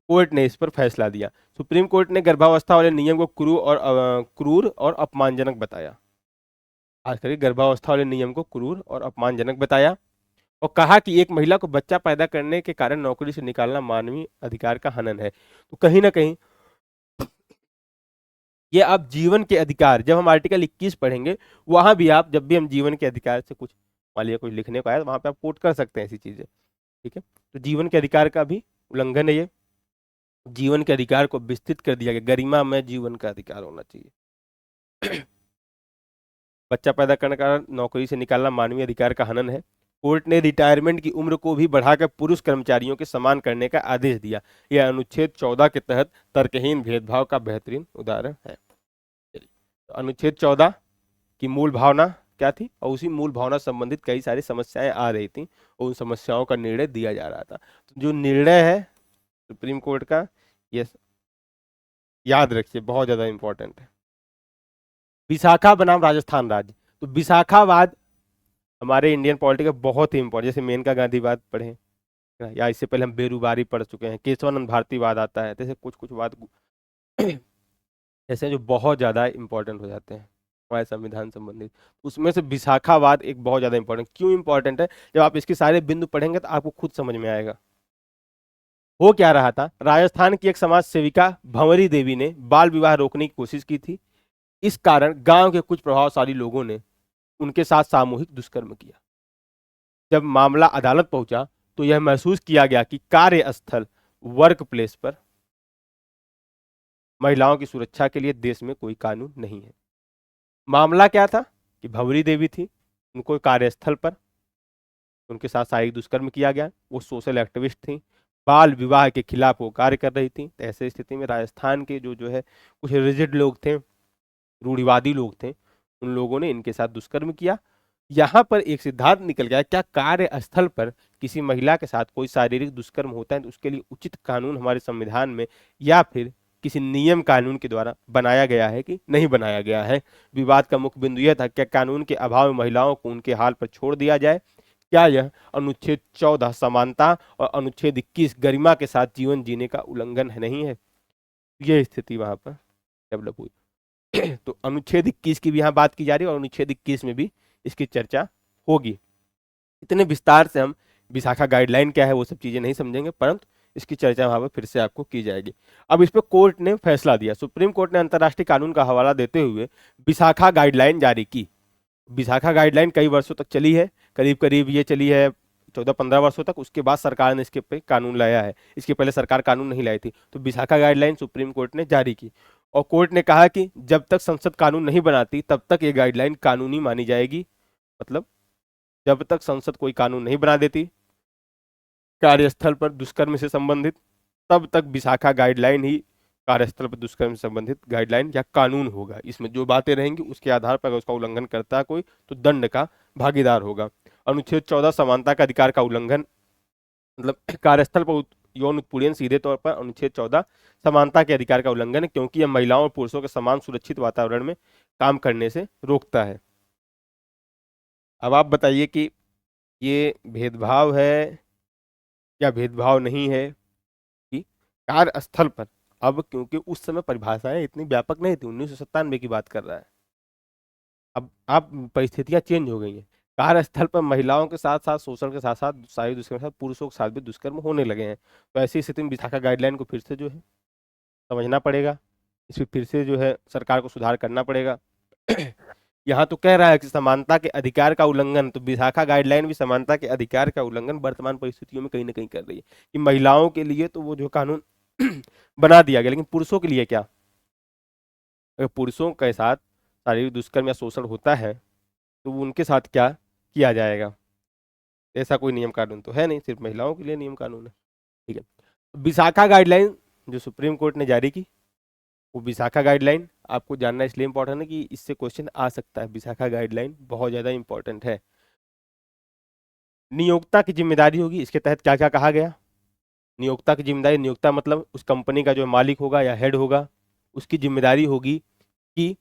कोर्ट ने इस पर फैसला दिया। सुप्रीम कोर्ट ने गर्भावस्था वाले नियम को क्रूर और अपमानजनक बताया। खास करके गर्भावस्था वाले नियम को क्रूर और अपमानजनक बताया, और कहा कि एक महिला को बच्चा पैदा करने के कारण नौकरी से निकालना मानवीय अधिकार का हनन है। तो कहीं ना कहीं ये आप जीवन के अधिकार, जब हम आर्टिकल 21 पढ़ेंगे, वहां भी आप, जब भी हम जीवन के अधिकार से कुछ मान लिया कुछ लिखने को आया, तो वहां पे आप कोट कर सकते हैं ऐसी चीजें। ठीक है, तो जीवन के अधिकार का भी उल्लंघन है ये। जीवन के अधिकार को विस्तृत कर दिया गया, गरिमा में जीवन का अधिकार होना चाहिए। बच्चा पैदा करने का कारण नौकरी से निकालना मानवीय अधिकार का हनन है। कोर्ट ने रिटायरमेंट की उम्र को भी बढ़ाकर पुरुष कर्मचारियों के समान करने का आदेश दिया। यह अनुच्छेद 14 के तहत तर्कहीन भेदभाव का बेहतरीन उदाहरण है। तो अनुच्छेद 14 की मूल भावना क्या थी, और उसी मूल भावना संबंधित कई सारी समस्याएं आ रही थी, और उन समस्याओं का निर्णय दिया जा रहा था। तो जो निर्णय है सुप्रीम कोर्ट का, ये याद रखिए, बहुत ज्यादा इंपॉर्टेंट है। विशाखा बनाम राजस्थान राज्य। तो विशाखावाद हमारे इंडियन पॉलिटिक्स का बहुत ही इंपॉर्टेंट, जैसे मेनका गांधीवाद पढ़े, या इससे पहले हम बेरूबारी पढ़ चुके हैं, केशवानंद भारतीवाद आता है, जैसे कुछ कुछ वाद ऐसे जो बहुत ज़्यादा इंपॉर्टेंट हो जाते हैं हमारे संविधान संबंधित। उसमें से विशाखावाद एक बहुत ज़्यादा इंपॉर्टेंट, क्यों इंपॉर्टेंट है, जब आप इसके सारे बिंदु पढ़ेंगे तो आपको खुद समझ में आएगा। हो क्या रहा था, राजस्थान की एक समाज सेविका भंवरी देवी ने बाल विवाह रोकने की कोशिश की थी। इस कारण गांव के कुछ प्रभावशाली लोगों ने उनके साथ सामूहिक दुष्कर्म किया। जब मामला अदालत पहुंचा तो यह महसूस किया गया कि कार्यस्थल, वर्क प्लेस पर महिलाओं की सुरक्षा के लिए देश में कोई कानून नहीं है। मामला क्या था कि भंवरी देवी थी, उनको कार्यस्थल पर उनके साथ शारीरिक दुष्कर्म किया गया। वो सोशल एक्टिविस्ट थी, बाल विवाह के खिलाफ वो कार्य कर रही थी। तो ऐसे स्थिति में राजस्थान के जो है कुछ रिजिड लोग थे, रूढ़िवादी लोग थे, उन लोगों ने इनके साथ दुष्कर्म किया। यहाँ पर एक सिद्धांत निकल गया, क्या कार्यस्थल पर किसी महिला के साथ कोई शारीरिक दुष्कर्म होता है तो उसके लिए उचित कानून हमारे संविधान में या फिर किसी नियम कानून के द्वारा बनाया गया है कि नहीं बनाया गया है। विवाद का मुख्य बिंदु यह था, क्या कानून के अभाव में महिलाओं को उनके हाल पर छोड़ दिया जाए, क्या यह अनुच्छेद 14 समानता और अनुच्छेद 21 गरिमा के साथ जीवन जीने का उल्लंघन नहीं है। यह स्थिति वहां पर डेवलप हुई। तो अनुच्छेद 21 की भी यहाँ बात की जा रही है, और अनुच्छेद 21 में भी इसकी चर्चा होगी। इतने विस्तार से हम विशाखा गाइडलाइन क्या है वो सब चीजें नहीं समझेंगे, परंतु इसकी चर्चा वहां पर फिर से आपको की जाएगी। अब इस पर कोर्ट ने फैसला दिया। सुप्रीम कोर्ट ने अंतर्राष्ट्रीय कानून का हवाला देते हुए विशाखा गाइडलाइन जारी की। विशाखा गाइडलाइन कई वर्षों तक चली है, करीब करीब ये चली है 14-15 वर्षों तक। उसके बाद सरकार ने इसके पे कानून लाया है, इसके पहले सरकार कानून नहीं लाई थी। तो विशाखा गाइडलाइन सुप्रीम कोर्ट ने जारी की, और कोर्ट ने कहा कि जब तक संसद कानून नहीं बनाती तब तक ये गाइडलाइन कानूनी मानी जाएगी। मतलब जब तक संसद कोई कानून नहीं बना देती कार्यस्थल पर दुष्कर्म से संबंधित, तब तक विशाखा गाइडलाइन ही कार्यस्थल पर दुष्कर्म से संबंधित गाइडलाइन या कानून होगा। इसमें जो बातें रहेंगी उसके आधार पर अगर उसका उल्लंघन करता है कोई तो दंड का भागीदार होगा। अनुच्छेद 14 समानता का अधिकार का उल्लंघन, मतलब कार्यस्थल पर यौन उत्पीड़न सीधे तौर पर अनुच्छेद 14 समानता के अधिकार का उल्लंघन है, क्योंकि यह महिलाओं और पुरुषों के समान सुरक्षित वातावरण में काम करने से रोकता है। अब आप बताइए कि ये भेदभाव है या भेदभाव नहीं है कि कार्यस्थल पर, अब क्योंकि उस समय परिभाषाएं इतनी व्यापक नहीं थी, 1997 की बात कर रहा है, अब परिस्थितियां चेंज हो गई हैं। कार्यस्थल पर महिलाओं के साथ साथ, शोषण के साथ साथ, शारीरिक दुष्कर्म के साथ पुरुषों के साथ भी दुष्कर्म होने लगे हैं। तो ऐसी स्थिति में विशाखा गाइडलाइन को फिर से जो है समझना पड़ेगा, इसमें फिर से जो है सरकार को सुधार करना पड़ेगा। यहाँ तो कह रहा है कि समानता के अधिकार का उल्लंघन, तो विशाखा गाइडलाइन भी समानता के अधिकार का उल्लंघन वर्तमान परिस्थितियों में कहीं ना कहीं कर रही है। कि महिलाओं के लिए तो वो जो कानून बना दिया गया, लेकिन पुरुषों के लिए क्या, अगर पुरुषों के साथ शारीरिक दुष्कर्म या शोषण होता है तो उनके साथ क्या किया जाएगा। ऐसा कोई नियम कानून तो है नहीं, सिर्फ महिलाओं के लिए नियम कानून है। ठीक है, विशाखा गाइडलाइन जो सुप्रीम कोर्ट ने जारी की, वो विशाखा गाइडलाइन आपको जानना इसलिए इंपॉर्टेंट है कि इससे क्वेश्चन आ सकता है। विशाखा गाइडलाइन बहुत ज्यादा इंपॉर्टेंट है। नियोक्ता की जिम्मेदारी होगी, इसके तहत क्या क्या कहा गया। नियोक्ता की जिम्मेदारी, नियोक्ता मतलब उस कंपनी का जो मालिक होगा या हेड होगा, उसकी जिम्मेदारी होगी कि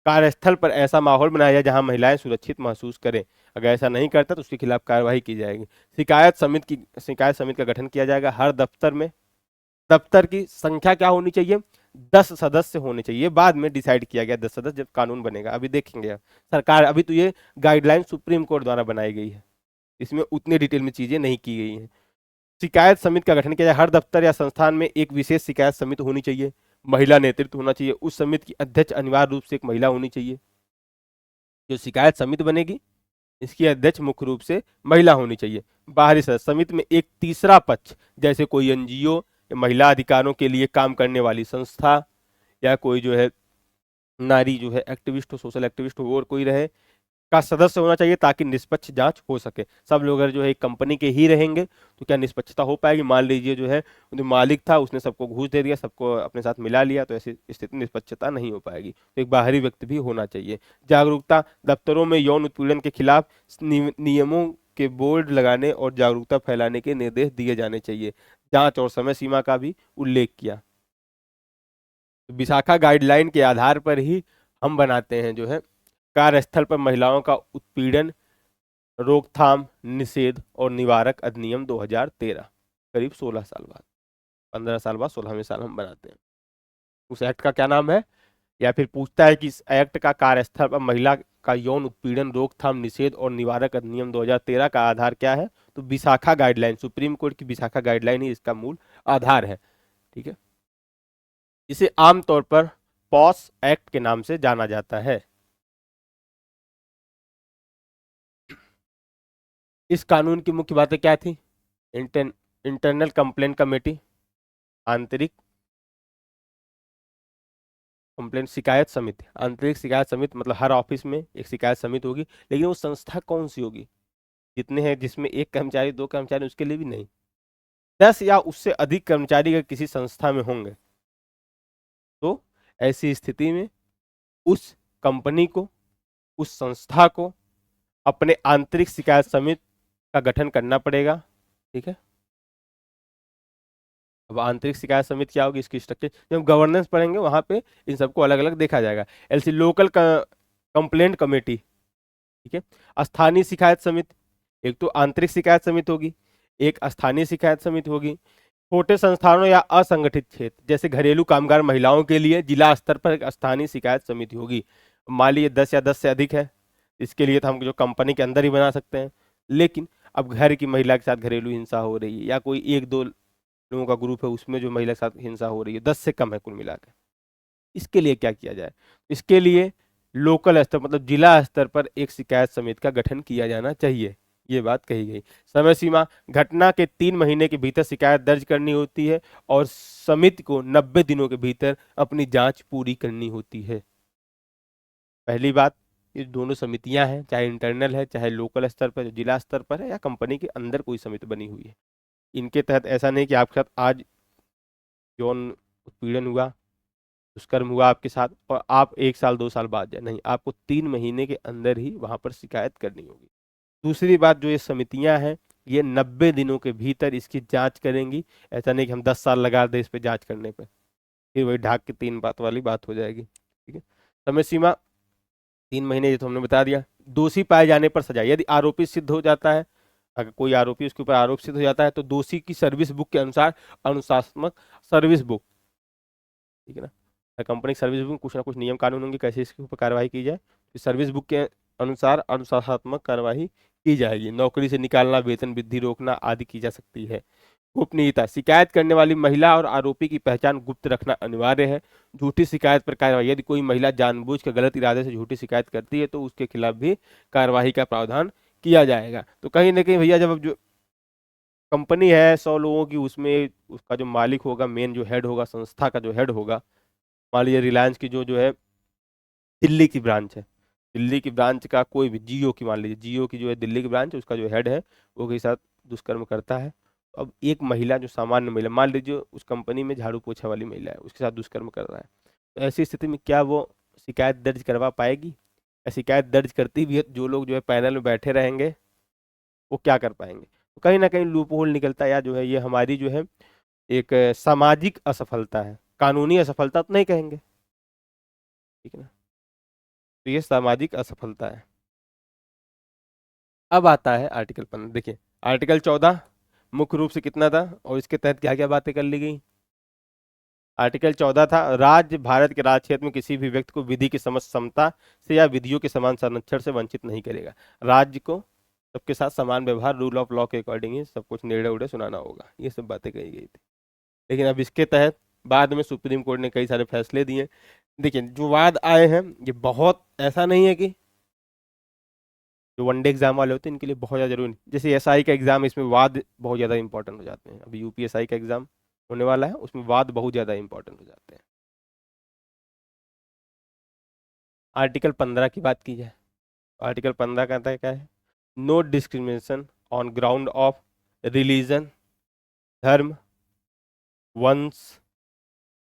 कार्यस्थल पर ऐसा माहौल बनाया जाए जहां महिलाएं सुरक्षित महसूस करें। अगर ऐसा नहीं करता तो उसके खिलाफ कार्रवाई की जाएगी। शिकायत समिति का गठन किया जाएगा। हर दफ्तर में, दफ्तर की संख्या क्या होनी चाहिए, 10 सदस्य होने चाहिए। बाद में डिसाइड किया गया 10 सदस्य जब कानून बनेगा, अभी देखेंगे सरकार, अभी तो ये गाइडलाइन सुप्रीम कोर्ट द्वारा बनाई गई है, इसमें उतने डिटेल में चीजें नहीं की गई हैं। शिकायत समिति का गठन किया जाए। हर दफ्तर या संस्थान में एक विशेष शिकायत समिति होनी चाहिए। महिला नेतृत्व होना चाहिए। उस समिति की अध्यक्ष अनिवार्य रूप से एक महिला होनी चाहिए। जो शिकायत समिति बनेगी इसकी अध्यक्ष मुख्य रूप से महिला होनी चाहिए। बाहरी सदस्य, समिति में एक तीसरा पक्ष, जैसे कोई एनजीओ, महिला अधिकारों के लिए काम करने वाली संस्था, या कोई जो है नारी जो है एक्टिविस्ट हो, सोशल एक्टिविस्ट हो, और कोई रहे, का सदस्य होना चाहिए, ताकि निष्पक्ष जांच हो सके। सब लोग अगर जो है एक कंपनी के ही रहेंगे तो क्या निष्पक्षता हो पाएगी? मान लीजिए जो है जो मालिक था उसने सबको घूस दे दिया, सबको अपने साथ मिला लिया, तो ऐसी स्थिति में निष्पक्षता नहीं हो पाएगी। तो एक बाहरी व्यक्ति भी होना चाहिए। जागरूकता, दफ्तरों में यौन उत्पीड़न के खिलाफ नियमों के बोर्ड लगाने और जागरूकता फैलाने के निर्देश दिए जाने चाहिए। जांच और समय सीमा का भी उल्लेख किया। विशाखा गाइडलाइन के आधार पर ही हम बनाते हैं जो है कार्यस्थल पर महिलाओं का उत्पीड़न रोकथाम, निषेध और निवारक अधिनियम 2013, करीब 16 साल बाद, 15 साल बाद 16वें साल हम बनाते हैं। उस एक्ट का क्या नाम है? या फिर पूछता है कि इस एक्ट का कार्यस्थल पर महिला का यौन उत्पीड़न रोकथाम, निषेध और निवारक अधिनियम 2013 का आधार क्या है? तो विशाखा गाइडलाइन, सुप्रीम कोर्ट की विशाखा गाइडलाइन ही इसका मूल आधार है। ठीक है, इसे आमतौर पर पॉस एक्ट के नाम से जाना जाता है। इस कानून की मुख्य बातें क्या थी? इंटरनल कंप्लेंट कमेटी, आंतरिक कंप्लेंट शिकायत समिति, आंतरिक शिकायत समिति मतलब हर ऑफिस में एक शिकायत समिति होगी, लेकिन वो संस्था कौन सी होगी? जितने हैं, जिसमें एक कर्मचारी, दो कर्मचारी, उसके लिए भी नहीं, 10 या उससे अधिक कर्मचारी अगर किसी संस्था में होंगे तो ऐसी स्थिति में उस कंपनी को, उस संस्था को अपने आंतरिक शिकायत समिति का गठन करना पड़ेगा। ठीक है, अब आंतरिक शिकायत समिति क्या होगी, इसकी स्ट्रक्चर जब गवर्नेंस पढ़ेंगे वहां पे इन सबको अलग अलग देखा जाएगा। एलसी लोकल कंप्लेंट कमेटी, ठीक है। स्थानीय शिकायत समिति, एक तो आंतरिक शिकायत समिति होगी, एक स्थानीय शिकायत समिति होगी। छोटे संस्थानों या असंगठित क्षेत्र जैसे घरेलू कामगार महिलाओं के लिए जिला स्तर पर एक स्थानीय शिकायत समिति होगी। मान लीजिए 10 या 10 से अधिक है, इसके लिए तो हम जो कंपनी के अंदर ही बना सकते हैं। लेकिन अब घर की महिला के साथ घरेलू हिंसा हो रही है, या कोई एक दो लोगों का ग्रुप है उसमें जो महिला के साथ हिंसा हो रही है, 10 से कम है कुल मिलाकर, इसके लिए क्या किया जाए? इसके लिए लोकल स्तर मतलब जिला स्तर पर एक शिकायत समिति का गठन किया जाना चाहिए, ये बात कही गई। समय सीमा, घटना के 3 महीने के भीतर शिकायत दर्ज करनी होती है और समिति को 90 दिनों के भीतर अपनी जांच पूरी करनी होती है। पहली बात, ये दोनों समितियां हैं, चाहे इंटरनल है, चाहे लोकल स्तर पर, जिला स्तर पर है, या कंपनी के अंदर कोई समिति बनी हुई है, इनके तहत ऐसा नहीं कि आपके साथ आज यौन उत्पीड़न हुआ, दुष्कर्म हुआ आपके साथ और आप 1 साल 2 साल बाद जाए, नहीं, आपको 3 महीने के अंदर ही वहां पर शिकायत करनी होगी। दूसरी बात, जो ये समितियां हैं ये 90 दिनों के भीतर इसकी जांच करेंगी। ऐसा नहीं कि हम 10 साल लगा दें इस पे जांच करने पे, फिर वही ढाक के 3 बात वाली बात हो जाएगी। ठीक है, समय सीमा 3 महीने, ये तो हमने बता दिया। दोषी पाए जाने पर सजा, यदि आरोपी सिद्ध हो जाता है, अगर कोई आरोपी उसके ऊपर आरोप सिद्ध हो जाता है तो दोषी की सर्विस बुक के अनुसार अनुशासनात्मक सर्विस बुक, ठीक है ना, कंपनी सर्विस बुक में कुछ ना कुछ नियम कानून होंगे कैसे इसके ऊपर कार्रवाई की जाए, तो सर्विस बुक के अनुसार अनुशासनात्मक कार्रवाई की जाएगी। नौकरी से निकालना, वेतन वृद्धि रोकना आदि की जा सकती है। गोपनीयता, शिकायत करने वाली महिला और आरोपी की पहचान गुप्त रखना अनिवार्य है। झूठी शिकायत पर कार्रवाई, यदि कोई महिला जानबूझ कर गलत इरादे से झूठी शिकायत करती है तो उसके खिलाफ भी कार्रवाई का प्रावधान किया जाएगा। तो कहीं ना कहीं भैया, जब जो कंपनी है 100 लोगों की, उसमें उसका जो मालिक होगा, मेन जो हेड होगा, संस्था का जो हेड होगा, मान लीजिए रिलायंस की जो जो है दिल्ली की ब्रांच है, दिल्ली की ब्रांच का कोई भी, जियो की, मान लीजिए जियो की जो है दिल्ली की ब्रांच है, उसका जो हेड है वो के साथ दुष्कर्म करता है। अब एक महिला, जो सामान्य महिला, मान लीजिए उस कंपनी में झाड़ू पोछा वाली महिला है, उसके साथ दुष्कर्म कर रहा है, तो ऐसी स्थिति में क्या वो शिकायत दर्ज करवा पाएगी? या शिकायत दर्ज करती भी है जो लोग जो है पैनल में बैठे रहेंगे वो क्या कर पाएंगे? तो कहीं ना कहीं लूप होल निकलता है, या जो है ये हमारी जो है एक सामाजिक असफलता है, कानूनी असफलता तो नहीं कहेंगे। ठीक है ना। तो ये सामाजिक असफलता है। अब आता है आर्टिकल 15। देखिए आर्टिकल 14 मुख्य रूप से कितना था और इसके तहत क्या क्या बातें कर ली गई। आर्टिकल 14 था, राज्य भारत के राज्य क्षेत्र में किसी भी व्यक्ति को विधि की समझ समता से या विधियों के समान संरक्षण से वंचित नहीं करेगा। राज्य को सबके साथ समान व्यवहार, रूल ऑफ लॉ के अकॉर्डिंग ही सब कुछ निर्णय उड़े सुनाना होगा, ये सब बातें कही गई थी। लेकिन अब इसके तहत बाद में सुप्रीम कोर्ट ने कई सारे फैसले दिए। देखिए जो वाद आए हैं ये बहुत, ऐसा नहीं है कि जो वनडे एग्जाम वाले होते हैं इनके लिए बहुत ज़्यादा जरूरी नहीं। जैसे एसआई का एग्जाम, इसमें वाद बहुत ज़्यादा इंपॉर्टेंट हो जाते हैं। अभी यूपीएसआई का एग्जाम होने वाला है, उसमें वाद बहुत ज़्यादा इंपॉर्टेंट हो जाते हैं। आर्टिकल 15 की बात की जाए, आर्टिकल 15 कहता है क्या है, no discrimination on ground of religion, धर्म, वंश,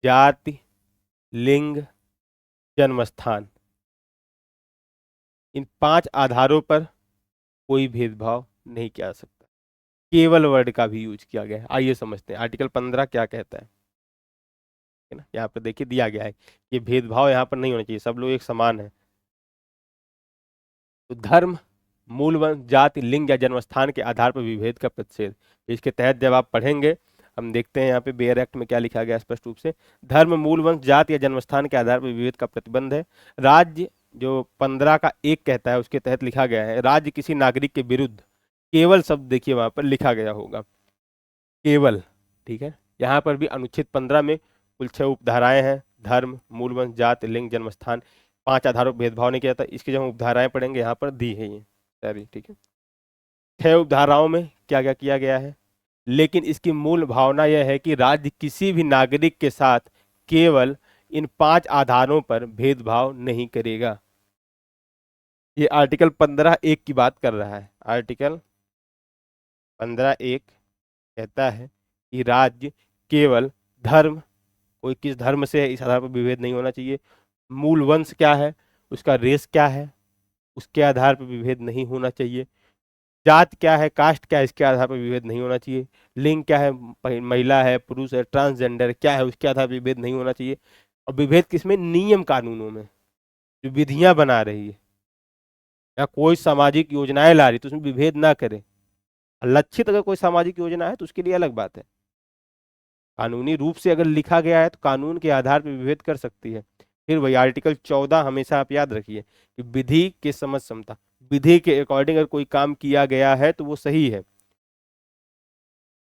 जाति, लिंग, जन्मस्थान, इन 5 आधारों पर कोई भेदभाव नहीं किया जा सकता। केवल वर्ड का भी यूज किया गया है। आइए समझते हैं आर्टिकल 15 क्या कहता है ना। यहाँ पर देखिए दिया गया है कि भेदभाव यहाँ पर नहीं होना चाहिए, सब लोग एक समान है। तो धर्म, मूल वंश, जाति, लिंग या जन्मस्थान के आधार पर विभेद का प्रतिषेध। इसके तहत जब आप पढ़ेंगे, हम देखते हैं यहाँ पे बेयर एक्ट में क्या लिखा गया स्पष्ट रूप से, धर्म, मूल वंश, जाति या जन्मस्थान के आधार पर विभेद का प्रतिबंध है। राज्य जो 15 का 1 कहता है उसके तहत लिखा गया है, राज्य किसी नागरिक के विरुद्ध, केवल शब्द देखिए वहां पर लिखा गया होगा, केवल, ठीक है। यहाँ पर भी अनुच्छेद 15 में कुल 6 उपधाराएं हैं, धर्म, मूल वंश, जाति, लिंग, जन्मस्थान, 5 आधारों पर भेदभाव नहीं किया जाता। इसकी जब हम उपधाराएं पढ़ेंगे यहाँ पर दी है ये सारी, ठीक है। 6 उपधाराओं में क्या क्या किया गया है, लेकिन इसकी मूल भावना यह है कि राज्य किसी भी नागरिक के साथ केवल इन 5 आधारों पर भेदभाव नहीं करेगा। ये आर्टिकल 15(1) की बात कर रहा है। आर्टिकल 15(1) कहता है कि राज्य केवल धर्म, कोई किस धर्म से है इस आधार पर विभेद नहीं होना चाहिए, मूल वंश क्या है, उसका रेस क्या है, उसके आधार पर विभेद नहीं होना चाहिए, जात क्या है, कास्ट क्या है, इसके आधार पर विभेद नहीं होना चाहिए, लिंग क्या है, महिला है, पुरुष है, ट्रांसजेंडर क्या है, उसके आधार पर विभेद नहीं होना चाहिए। और विभेद किसमें, नियम कानूनों में, जो विधियां बना रही है या कोई सामाजिक योजनाएं ला रही तो उसमें विभेद ना करे। लक्षित अगर कोई सामाजिक योजना है तो उसके लिए अलग बात है, कानूनी रूप से अगर लिखा गया है तो कानून के आधार पर विभेद कर सकती है। फिर वही आर्टिकल 14 हमेशा आप याद रखिए कि विधि के समझ समता, विधि के अकॉर्डिंग अगर कोई काम किया गया है तो वो सही है,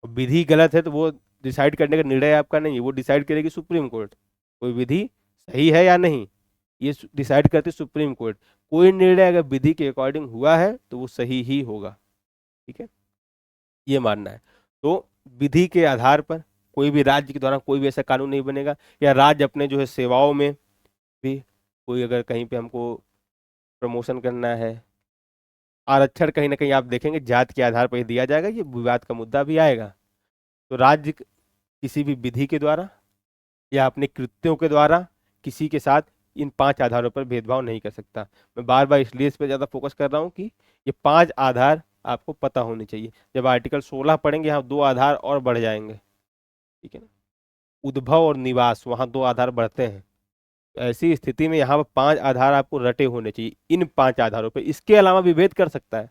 विधि गलत है तो वो डिसाइड करने का निर्णय आपका नहीं है, वो डिसाइड करेगी सुप्रीम कोर्ट। कोई विधि सही है या नहीं ये डिसाइड करती सुप्रीम कोर्ट। कोई निर्णय अगर विधि के अकॉर्डिंग हुआ है तो वो सही ही होगा, ठीक है, ये मानना है। तो विधि के आधार पर कोई भी राज्य के द्वारा कोई भी ऐसा कानून नहीं बनेगा, या राज्य अपने जो है सेवाओं में भी, कोई अगर कहीं पे हमको प्रमोशन करना है, आरक्षण कहीं ना कहीं आप देखेंगे जात के आधार पर ही दिया जाएगा, ये विवाद का मुद्दा भी आएगा। तो राज्य किसी भी विधि के द्वारा या अपने कृत्यों के द्वारा किसी के साथ इन 5 आधारों पर भेदभाव नहीं कर सकता। मैं बार बार इसलिए इस पर ज़्यादा फोकस कर रहा हूँ कि ये 5 आधार आपको पता होने चाहिए। जब आर्टिकल 16 पढ़ेंगे यहाँ 2 आधार और बढ़ जाएंगे, ठीक है ना, उद्भव और निवास, वहाँ 2 आधार बढ़ते हैं। ऐसी स्थिति में यहाँ पर 5 आधार आपको रटे होने चाहिए। इन 5 आधारों पर इसके अलावा विभेद कर सकता है,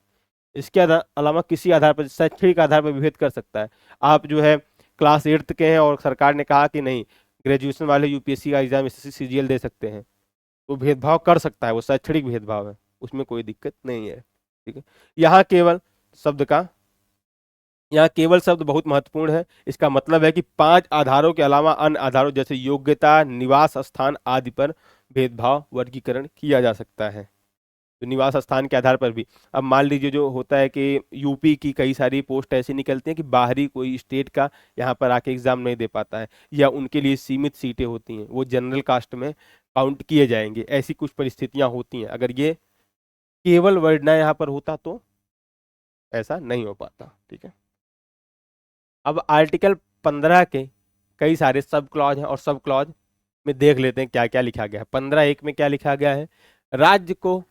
इसके अलावा किसी आधार पर, शैक्षणिक आधार पर विभेद कर सकता है। आप जो है क्लास 8 के हैं और सरकार ने कहा कि नहीं ग्रेजुएशन वाले यूपीएससी का एग्जाम एसएससी सीजीएल दे सकते हैं, तो भेदभाव कर सकता है, वो शैक्षणिक भेदभाव है, उसमें कोई दिक्कत नहीं है, ठीक है। यहाँ केवल शब्द का, यहाँ केवल शब्द बहुत महत्वपूर्ण है। इसका मतलब है कि 5 आधारों के अलावा अन्य आधारों जैसे योग्यता, निवास स्थान आदि पर भेदभाव वर्गीकरण किया जा सकता है। तो निवास स्थान के आधार पर भी, अब मान लीजिए जो होता है कि यूपी की कई सारी पोस्ट ऐसी निकलती हैं कि बाहरी कोई स्टेट का यहाँ पर आके एग्जाम नहीं दे पाता है, या उनके लिए सीमित सीटें होती हैं, वो जनरल कास्ट में काउंट किए जाएंगे। ऐसी कुछ परिस्थितियां होती हैं, अगर ये केवल वर्ड ना यहाँ पर होता तो ऐसा नहीं हो पाता, ठीक है। अब आर्टिकल 15 के कई सारे सब क्लॉज हैं और सब क्लॉज में देख लेते हैं क्या क्या लिखा गया है। 15(1) में क्या लिखा गया है, राज्य को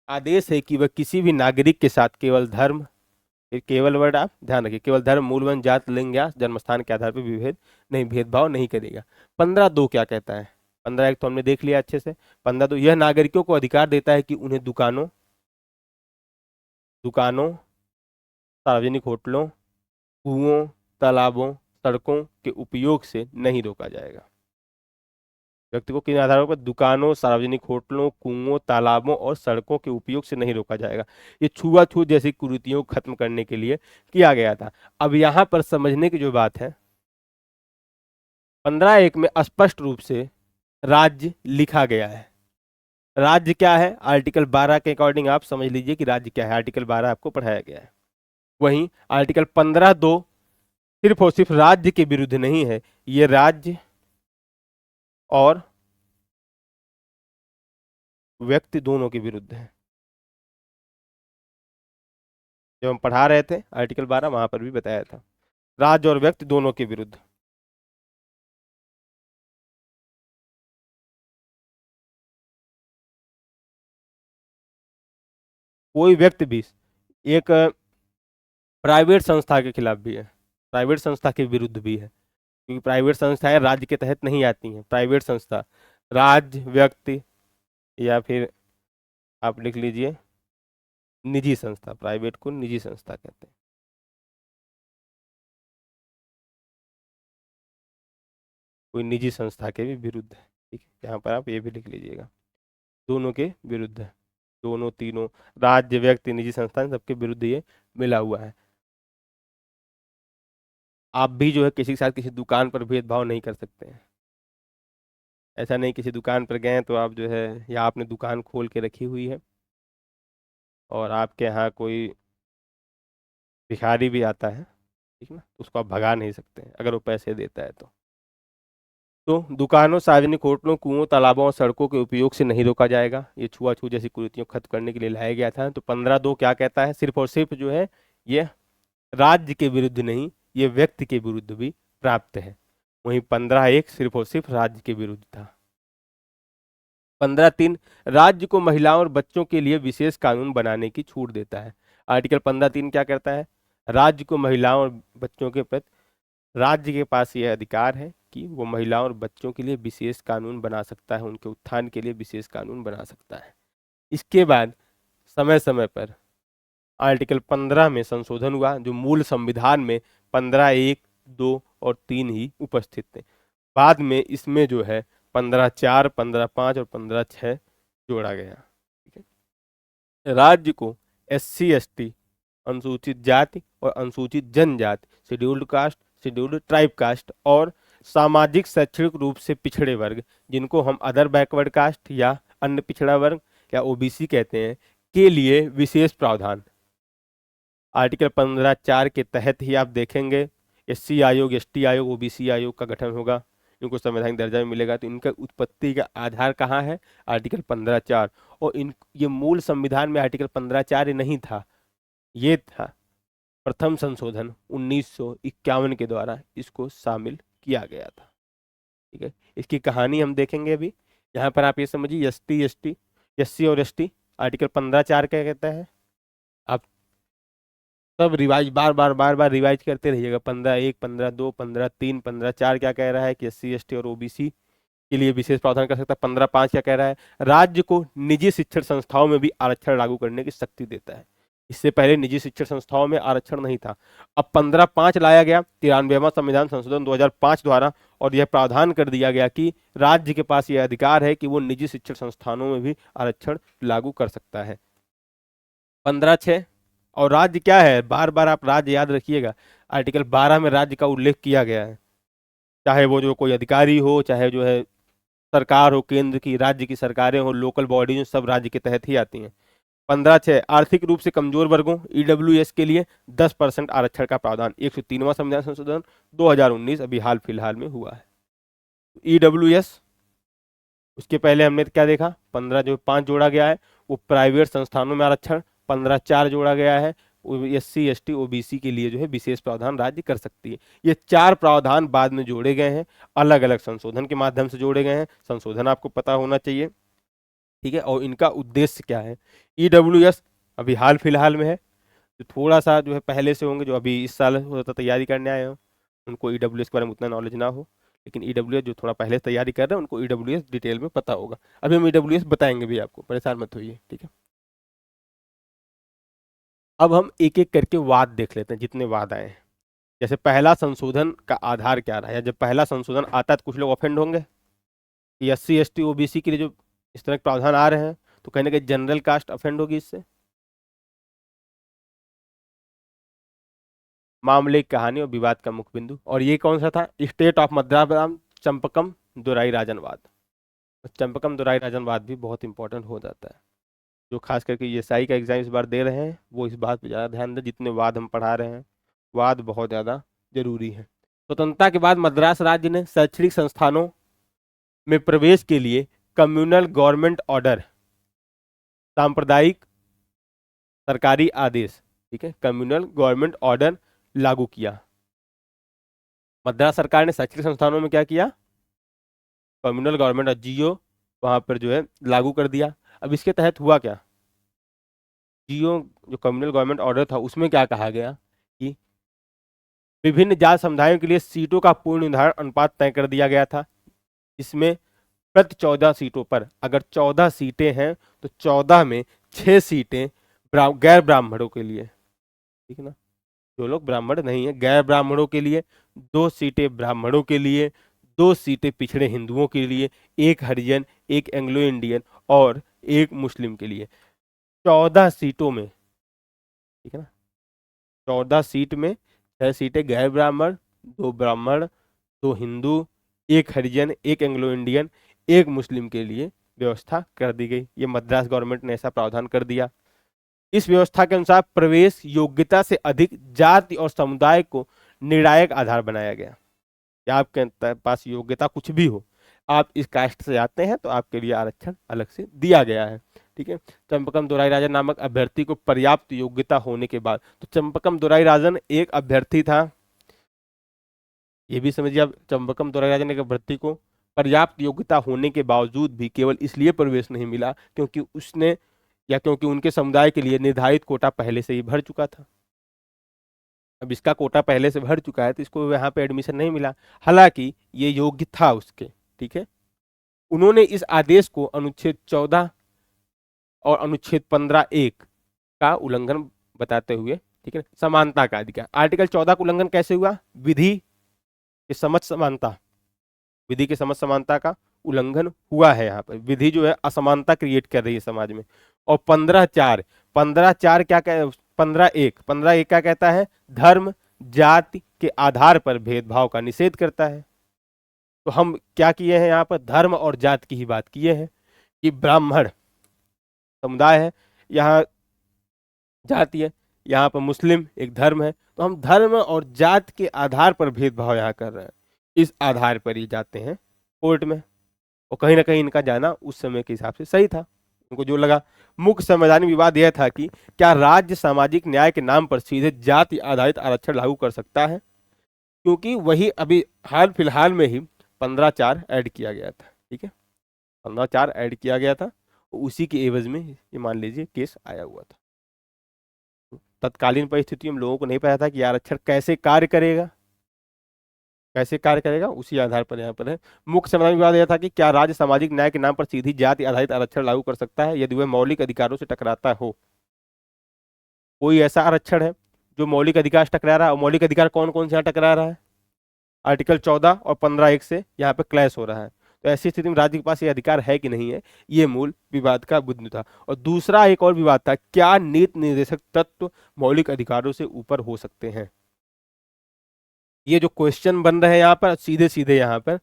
आदेश है कि वह किसी भी नागरिक के साथ केवल धर्म, केवल वर्ड आप ध्यान रखिए, केवल धर्म, मूल वंश, जात, लिंग या जन्मस्थान के आधार पर विभेद नहीं, भेदभाव नहीं करेगा। 15(2) क्या कहता है, 15 एक तो हमने देख लिया अच्छे से। 15 तो यह नागरिकों को अधिकार देता है कि उन्हें दुकानों दुकानों सार्वजनिक होटलों, कुओं, तालाबों, सड़कों के उपयोग से नहीं रोका जाएगा। व्यक्ति को किन आधारों पर दुकानों, सार्वजनिक होटलों, कुओं, तालाबों और सड़कों के उपयोग से नहीं रोका जाएगा? ये छुआछूत जैसी कुरीतियों को खत्म करने के लिए किया गया था। अब यहाँ पर समझने की जो बात है, 15(1) में स्पष्ट रूप से राज्य लिखा गया है। राज्य क्या है? आर्टिकल 12 के अकॉर्डिंग आप समझ लीजिए कि राज्य क्या है। आर्टिकल 12 आपको पढ़ाया गया है। वहीं आर्टिकल 15(2) सिर्फ और सिर्फ राज्य के विरुद्ध नहीं है, ये राज्य और व्यक्ति दोनों के विरुद्ध है। जब हम पढ़ा रहे थे आर्टिकल 12, वहां पर भी बताया था, राज्य और व्यक्ति दोनों के विरुद्ध। कोई व्यक्ति भी एक प्राइवेट संस्था के खिलाफ भी है, प्राइवेट संस्था के विरुद्ध भी है, क्योंकि प्राइवेट संस्थाएं राज्य के तहत नहीं आती हैं। प्राइवेट संस्था राज्य, व्यक्ति या फिर आप लिख लीजिए निजी संस्था। प्राइवेट को निजी संस्था कहते हैं। कोई निजी संस्था के भी विरुद्ध है, ठीक है, यहाँ पर आप ये भी लिख लीजिएगा, दोनों के विरुद्ध है। दोनों तीनों, राज्य, व्यक्ति, निजी संस्थान, सबके विरुद्ध ये मिला हुआ है। आप भी जो है किसी के साथ किसी दुकान पर भेदभाव नहीं कर सकते हैं। ऐसा नहीं किसी दुकान पर गए तो आप जो है, या आपने दुकान खोल के रखी हुई है और आपके यहाँ कोई भिखारी भी आता है, ठीक ना, तो उसको आप भगा नहीं सकते हैं अगर वो पैसे देता है तो दुकानों, सार्वजनिक होटलों, कुओं, तालाबों और सड़कों के उपयोग से नहीं रोका जाएगा। ये छुआछूत जैसी कुरीतियों को खत्म करने के लिए लाया गया था। तो 15(2) क्या कहता है? सिर्फ और सिर्फ जो है ये राज्य के विरुद्ध नहीं, ये व्यक्ति के विरुद्ध भी प्राप्त है। वहीं 15(1) सिर्फ और सिर्फ राज्य के विरुद्ध था। 15(3) राज्य को महिलाओं और बच्चों के लिए विशेष कानून बनाने की छूट देता है। आर्टिकल 15(3) क्या करता है? राज्य को महिलाओं और बच्चों के प्रति, राज्य के पास यह अधिकार है कि वो महिलाओं और बच्चों के लिए विशेष कानून बना सकता है, उनके उत्थान के लिए विशेष कानून बना सकता है। इसके बाद समय समय पर आर्टिकल 15 में संशोधन हुआ, जो मूल संविधान में 15(1), 2 और 3 ही उपस्थित थे। बाद में इसमें जो है 15(4), 15(5) और 15(6) जोड़ा गया। ठीक है, राज्य को SC, ST, अनुसूचित जाति और अनुसूचित जनजाति, scheduled caste, scheduled tribe caste और सामाजिक शैक्षणिक रूप से पिछड़े वर्ग, जिनको हम अदर बैकवर्ड कास्ट या अन्य पिछड़ा वर्ग या OBC कहते हैं, के लिए विशेष प्रावधान। आर्टिकल 15(4) के तहत ही आप देखेंगे SC आयोग, ST आयोग, OBC आयोग का गठन होगा, इनको संवैधानिक दर्जा में मिलेगा। तो इनका उत्पत्ति का आधार कहाँ है? आर्टिकल 15(4). और ये मूल संविधान में आर्टिकल 15(4) नहीं था, ये था प्रथम संशोधन 1951 के द्वारा इसको शामिल किया गया था। ठीक है, इसकी कहानी हम देखेंगे अभी। यहाँ पर आप ये समझिए SC और ST आर्टिकल 15(4) क्या कहता है? आप सब रिवाइज बार बार रिवाइज करते रहिएगा। 15(1), 15(2), 15(3), 15(4) क्या कह रहा है कि SC, ST और OBC के लिए विशेष प्रावधान कर सकता है। 15(5) क्या कह रहा है? राज्य को निजी शिक्षण संस्थाओं में भी आरक्षण लागू करने की शक्ति देता है। इससे पहले निजी शिक्षण संस्थाओं में आरक्षण नहीं था। अब 15(5) लाया गया 93वां संविधान संशोधन 2005 द्वारा, और यह प्रावधान कर दिया गया कि राज्य के पास यह अधिकार है कि वो निजी शिक्षण संस्थानों में भी आरक्षण लागू कर सकता है। 15(6) और राज्य क्या है? बार बार आप राज्य याद रखिएगा। आर्टिकल 12 में राज्य का उल्लेख किया गया है, चाहे वो जो कोई अधिकारी हो, चाहे जो है सरकार हो, केंद्र की, राज्य की सरकारें हो, लोकल बॉडीज, सब राज्य के तहत ही आती हैं। 15(6) आर्थिक रूप से कमजोर वर्गों EWS के लिए 10% आरक्षण का प्रावधान। 103वां संविधान संशोधन 2019 अभी हाल फिलहाल में हुआ है। EWS, उसके पहले हमने क्या देखा? 15(5) जोड़ा गया है, वो प्राइवेट संस्थानों में आरक्षण। 15(4) जोड़ा गया है, SC, ST, OBC के लिए जो है विशेष प्रावधान राज्य कर सकती है। ये 4 प्रावधान बाद में जोड़े गए हैं, अलग अलग संशोधन के माध्यम से जोड़े गए हैं। संशोधन आपको पता होना चाहिए, ठीक है। और इनका उद्देश्य क्या है? EWS अभी हाल फिलहाल में है, जो थोड़ा सा जो है पहले से होंगे, जो अभी इस साल हो तो तैयारी करने आए हो, उनको EWS के बारे में उतना नॉलेज ना हो, लेकिन ईडब्ल्यूएस जो थोड़ा पहले से तैयारी कर रहे हैं उनको ईडब्ल्यूएस डिटेल में पता होगा। अभी हम ईडब्ल्यूएस बताएंगे भी आपको, परेशान मत होइए, ठीक है। अब हम एक एक करके वाद देख लेते हैं, जितने वाद आए हैं। जैसे पहला संशोधन का आधार क्या रहा है, जब पहला संशोधन आता है तो कुछ लोग ऑफेंड होंगे कि एससी एसटी ओबीसी के लिए जो इस तरह के प्रावधान आ रहे हैं, तो कहीं ना कहीं जनरल कास्ट ऑफेंड होगी इससे। मामले की कहानी और विवाद का मुख्य बिंदु, और ये कौन सा था, स्टेट ऑफ मद्रास चंपकम दुराई राजनवाद। चंपकम दुराई राजनवाद भी बहुत इंपॉर्टेंट हो जाता है। जो खास करके एसआई का एग्जाम इस बार दे रहे हैं वो इस बात पे ज़्यादा ध्यान दें, जितने वाद हम पढ़ा रहे हैं वाद बहुत ज़्यादा जरूरी है। स्वतंत्रता के बाद मद्रास राज्य ने शैक्षणिक संस्थानों में प्रवेश के लिए कम्युनल गवर्नमेंट ऑर्डर, सांप्रदायिक सरकारी आदेश, ठीक है, कम्युनल गवर्नमेंट ऑर्डर लागू किया। मद्रास सरकार ने शैक्षणिक संस्थानों में क्या किया, कम्युनल गवर्नमेंट और जीओ वहां पर जो है लागू कर दिया। अब इसके तहत हुआ क्या, जीओ जो कम्युनल गवर्नमेंट ऑर्डर था उसमें क्या कहा गया कि विभिन्न जाति समुदायों के लिए सीटों का पूर्ण निर्धारण अनुपात तय कर दिया गया था। इसमें प्रति 14 सीटों पर अगर 14 सीटें हैं तो 14 में 6 सीटें गैर ब्राह्मणों के लिए, ठीक है ना, जो लोग ब्राह्मण नहीं है, गैर ब्राह्मणों के लिए, 2 सीटें ब्राह्मणों के लिए, 2 सीटें पिछड़े हिंदुओं के लिए, 1 हरिजन, 1 एंग्लो इंडियन और 1 मुस्लिम के लिए। 14 सीटों में, ठीक है ना, 14 सीट में 6 सीटें गैर ब्राह्मण, 2 ब्राह्मण, 2 हिंदू, 1 हरिजन, 1 एंग्लो इंडियन, 1 मुस्लिम के लिए व्यवस्था कर दी गई। ये मद्रास गवर्नमेंट ने ऐसा प्रावधान कर दिया। इस व्यवस्था के अनुसार प्रवेश योग्यता से अधिक जाति और समुदाय को निर्णायक आधार बनाया गया। या आपके पास योग्यता कुछ भी हो, आप इस कास्ट से आते हैं तो आपके लिए आरक्षण अलग से दिया गया है, ठीक है। चंपकम दुराई राजन नामक अभ्यर्थी को पर्याप्त योग्यता होने के बाद, तो चंपकम दुराई राजन एक अभ्यर्थी था, ये भी समझिए आप, चंपकम दुराई राजन एक अभ्यर्थी को पर्याप्त योग्यता होने के बावजूद भी केवल इसलिए प्रवेश नहीं मिला क्योंकि उसने या क्योंकि उनके समुदाय के लिए निर्धारित कोटा पहले से ही भर चुका था। अब इसका कोटा पहले से भर चुका है तो इसको यहाँ पे एडमिशन नहीं मिला, हालांकि ये योग्य था उसके, ठीक है। उन्होंने इस आदेश को अनुच्छेद 14 और अनुच्छेद 15(1) का उल्लंघन बताते हुए, ठीक है, समानता का अधिकार, आर्टिकल 14 का उल्लंघन कैसे हुआ, विधि के समझ समानता, विधि के समझ समानता का उल्लंघन हुआ है। यहाँ पर विधि जो है असमानता क्रिएट कर रही है समाज में। और 15(4) क्या कह, 15(1) क्या कहता है, धर्म जाति के आधार पर भेदभाव का निषेध करता है। तो हम क्या किए हैं, यहाँ पर धर्म और जाति की ही बात किए हैं कि ब्राह्मण समुदाय है, यहाँ जाति है, यहाँ पर मुस्लिम एक धर्म है, तो हम धर्म और जाति के आधार पर भेदभाव यहाँ कर रहे हैं। इस आधार पर ही जाते हैं कोर्ट में, और कहीं ना कहीं इनका जाना उस समय के हिसाब से सही था, उनको जो लगा। मुख्य संवैधानिक विवाद यह था कि क्या राज्य सामाजिक न्याय के नाम पर सीधे जाति आधारित आरक्षण लागू कर सकता है, क्योंकि वही अभी हाल फिलहाल में ही 15(4) ऐड किया गया था, ठीक है, 15(4) ऐड किया गया था, उसी के एवज में ये मान लीजिए केस आया हुआ था। तत्कालीन परिस्थितियों में लोगों को नहीं पता था कि आरक्षण कैसे कार्य करेगा, कैसे कार्य करेगा, उसी आधार पर यहाँ पर है। मुख्य संवैधानिक विवाद यह था कि क्या राज्य सामाजिक न्याय के नाम पर सीधी जाति आधारित आरक्षण लागू कर सकता है यदि वह मौलिक अधिकारों से टकराता हो। कोई ऐसा आरक्षण है जो मौलिक अधिकार से टकरा रहा है, और मौलिक अधिकार कौन कौन से यहाँ टकरा रहा है, आर्टिकल 14 और 15(1) से यहाँ पे क्लैश हो रहा है। तो ऐसी स्थिति में राज्य के पास ये अधिकार है कि नहीं है, ये मूल विवाद का बिंदु था। और दूसरा एक और विवाद था, क्या नीति निर्देशक तत्व मौलिक अधिकारों से ऊपर हो सकते हैं। ये जो क्वेश्चन बन रहे हैं यहाँ पर, सीधे सीधे यहाँ पर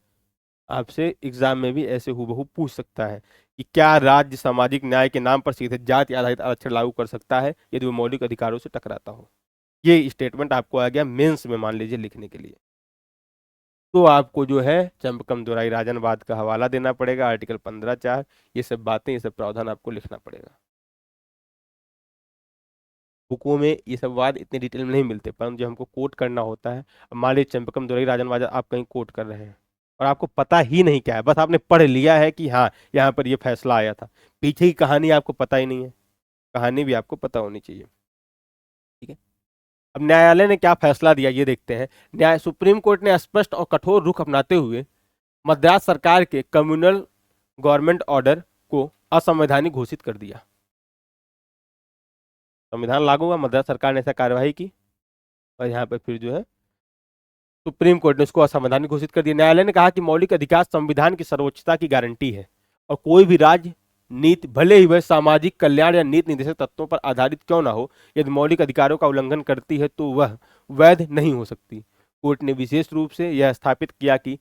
आपसे एग्जाम में भी ऐसे हूबहू पूछ सकता है कि क्या राज्य सामाजिक न्याय के नाम पर सीधे जाति आधारित आरक्षण लागू कर सकता है यदि वो मौलिक अधिकारों से टकराता हो। ये स्टेटमेंट आपको आ गया मेंस में मान लीजिए लिखने के लिए, तो आपको जो है चंपकम दुराई राजनवाद का हवाला देना पड़ेगा, आर्टिकल 15(4), ये सब बातें, ये सब प्रावधान आपको लिखना पड़ेगा। बुकों में ये सब वाद इतने डिटेल में नहीं मिलते, परंतु जो हमको कोट करना होता है, मान लीजिए चंपकम दुराई राजनवाद आप कहीं कोट कर रहे हैं और आपको पता ही नहीं क्या है, बस आपने पढ़ लिया है कि हाँ यहाँ पर ये फैसला आया था, पीछे की कहानी आपको पता ही नहीं है, कहानी भी आपको पता होनी चाहिए, ठीक है। अब न्यायालय ने क्या फैसला दिया ये देखते हैं। सुप्रीम कोर्ट ने स्पष्ट और कठोर रुख अपनाते हुए मद्रास सरकार के कम्युनल गवर्नमेंट ऑर्डर को असंवैधानिक घोषित कर दिया। संविधान लागू हुआ, मद्रास सरकार ने ऐसा कार्यवाही की और यहाँ पर फिर जो है सुप्रीम कोर्ट ने उसको असंवैधानिक घोषित कर दिया। न्यायालय ने कहा कि मौलिक अधिकार संविधान की सर्वोच्चता की गारंटी है और कोई भी राज्य नीति, भले ही वह सामाजिक कल्याण या नीति निर्देशक तत्वों पर आधारित क्यों ना हो, यदि मौलिक अधिकारों का उल्लंघन करती है तो वह वैध नहीं हो सकती। कोर्ट ने विशेष रूप से यह स्थापित किया कि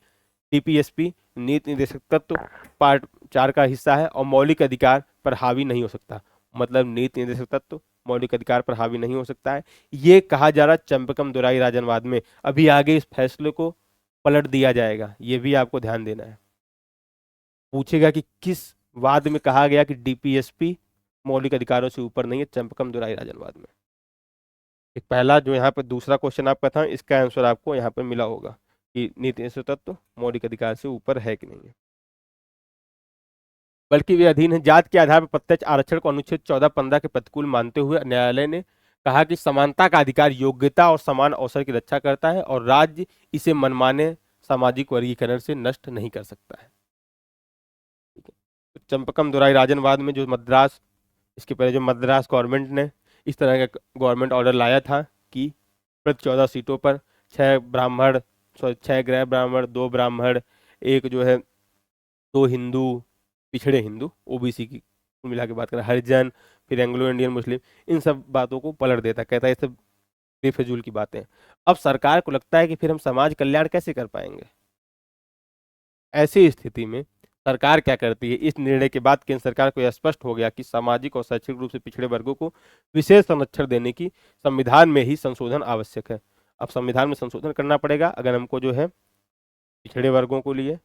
डीपीएसपी नीति निर्देशक तत्व पार्ट 4 का हिस्सा है और मौलिक अधिकार पर हावी नहीं हो सकता। मतलब नीति निर्देशक तत्व मौलिक अधिकार पर हावी नहीं हो सकता है, ये कहा जा रहा चंपकम दुराई राजनवाद में। अभी आगे इस फैसले को पलट दिया जाएगा, ये भी आपको ध्यान देना है। पूछेगा कि किस वाद में कहा गया कि डीपीएसपी मौलिक अधिकारों से ऊपर नहीं है, चंपकम दुराई राजनवाद में। एक पहला जो यहाँ पर दूसरा क्वेश्चन आपका था, इसका आंसर आपको यहाँ पर मिला होगा कि नीति निर्देशक तत्व मौलिक अधिकार से ऊपर है कि नहीं है, बल्कि वे अधीन है। जात के आधार पर प्रत्यक्ष आरक्षण को अनुच्छेद 14-15 के प्रतिकूल मानते हुए न्यायालय ने कहा कि समानता का अधिकार योग्यता और समान अवसर की रक्षा करता है और राज्य इसे मनमाने सामाजिक वर्गीकरण से नष्ट नहीं कर सकता है। ठीक है, तो चंपकम दुराई राजनवाद में जो मद्रास, इसके पहले जो मद्रास गवर्नमेंट ने इस तरह का गवर्नमेंट ऑर्डर लाया था कि प्रति 14 सीटों पर 6 ब्राह्मण, 6 गैर ब्राह्मण, 2 ब्राह्मण, एक जो है 2 हिंदू, पिछड़े हिंदू, ओबीसी की कुल मिला के बात करें, हरिजन, फिर एंग्लो इंडियन मुस्लिम, इन सब बातों को पलट देता, कहता है ये सब बेफजूल की बातें। अब सरकार को लगता है कि फिर हम समाज कल्याण कैसे कर पाएंगे। ऐसी स्थिति में सरकार क्या करती है, इस निर्णय के बाद केंद्र सरकार को यह स्पष्ट हो गया कि सामाजिक और शैक्षिक रूप से पिछड़े वर्गों को विशेष संरक्षण देने की संविधान में ही संशोधन आवश्यक है। अब संविधान में संशोधन करना पड़ेगा अगर हमको जो है पिछड़े वर्गों को लिए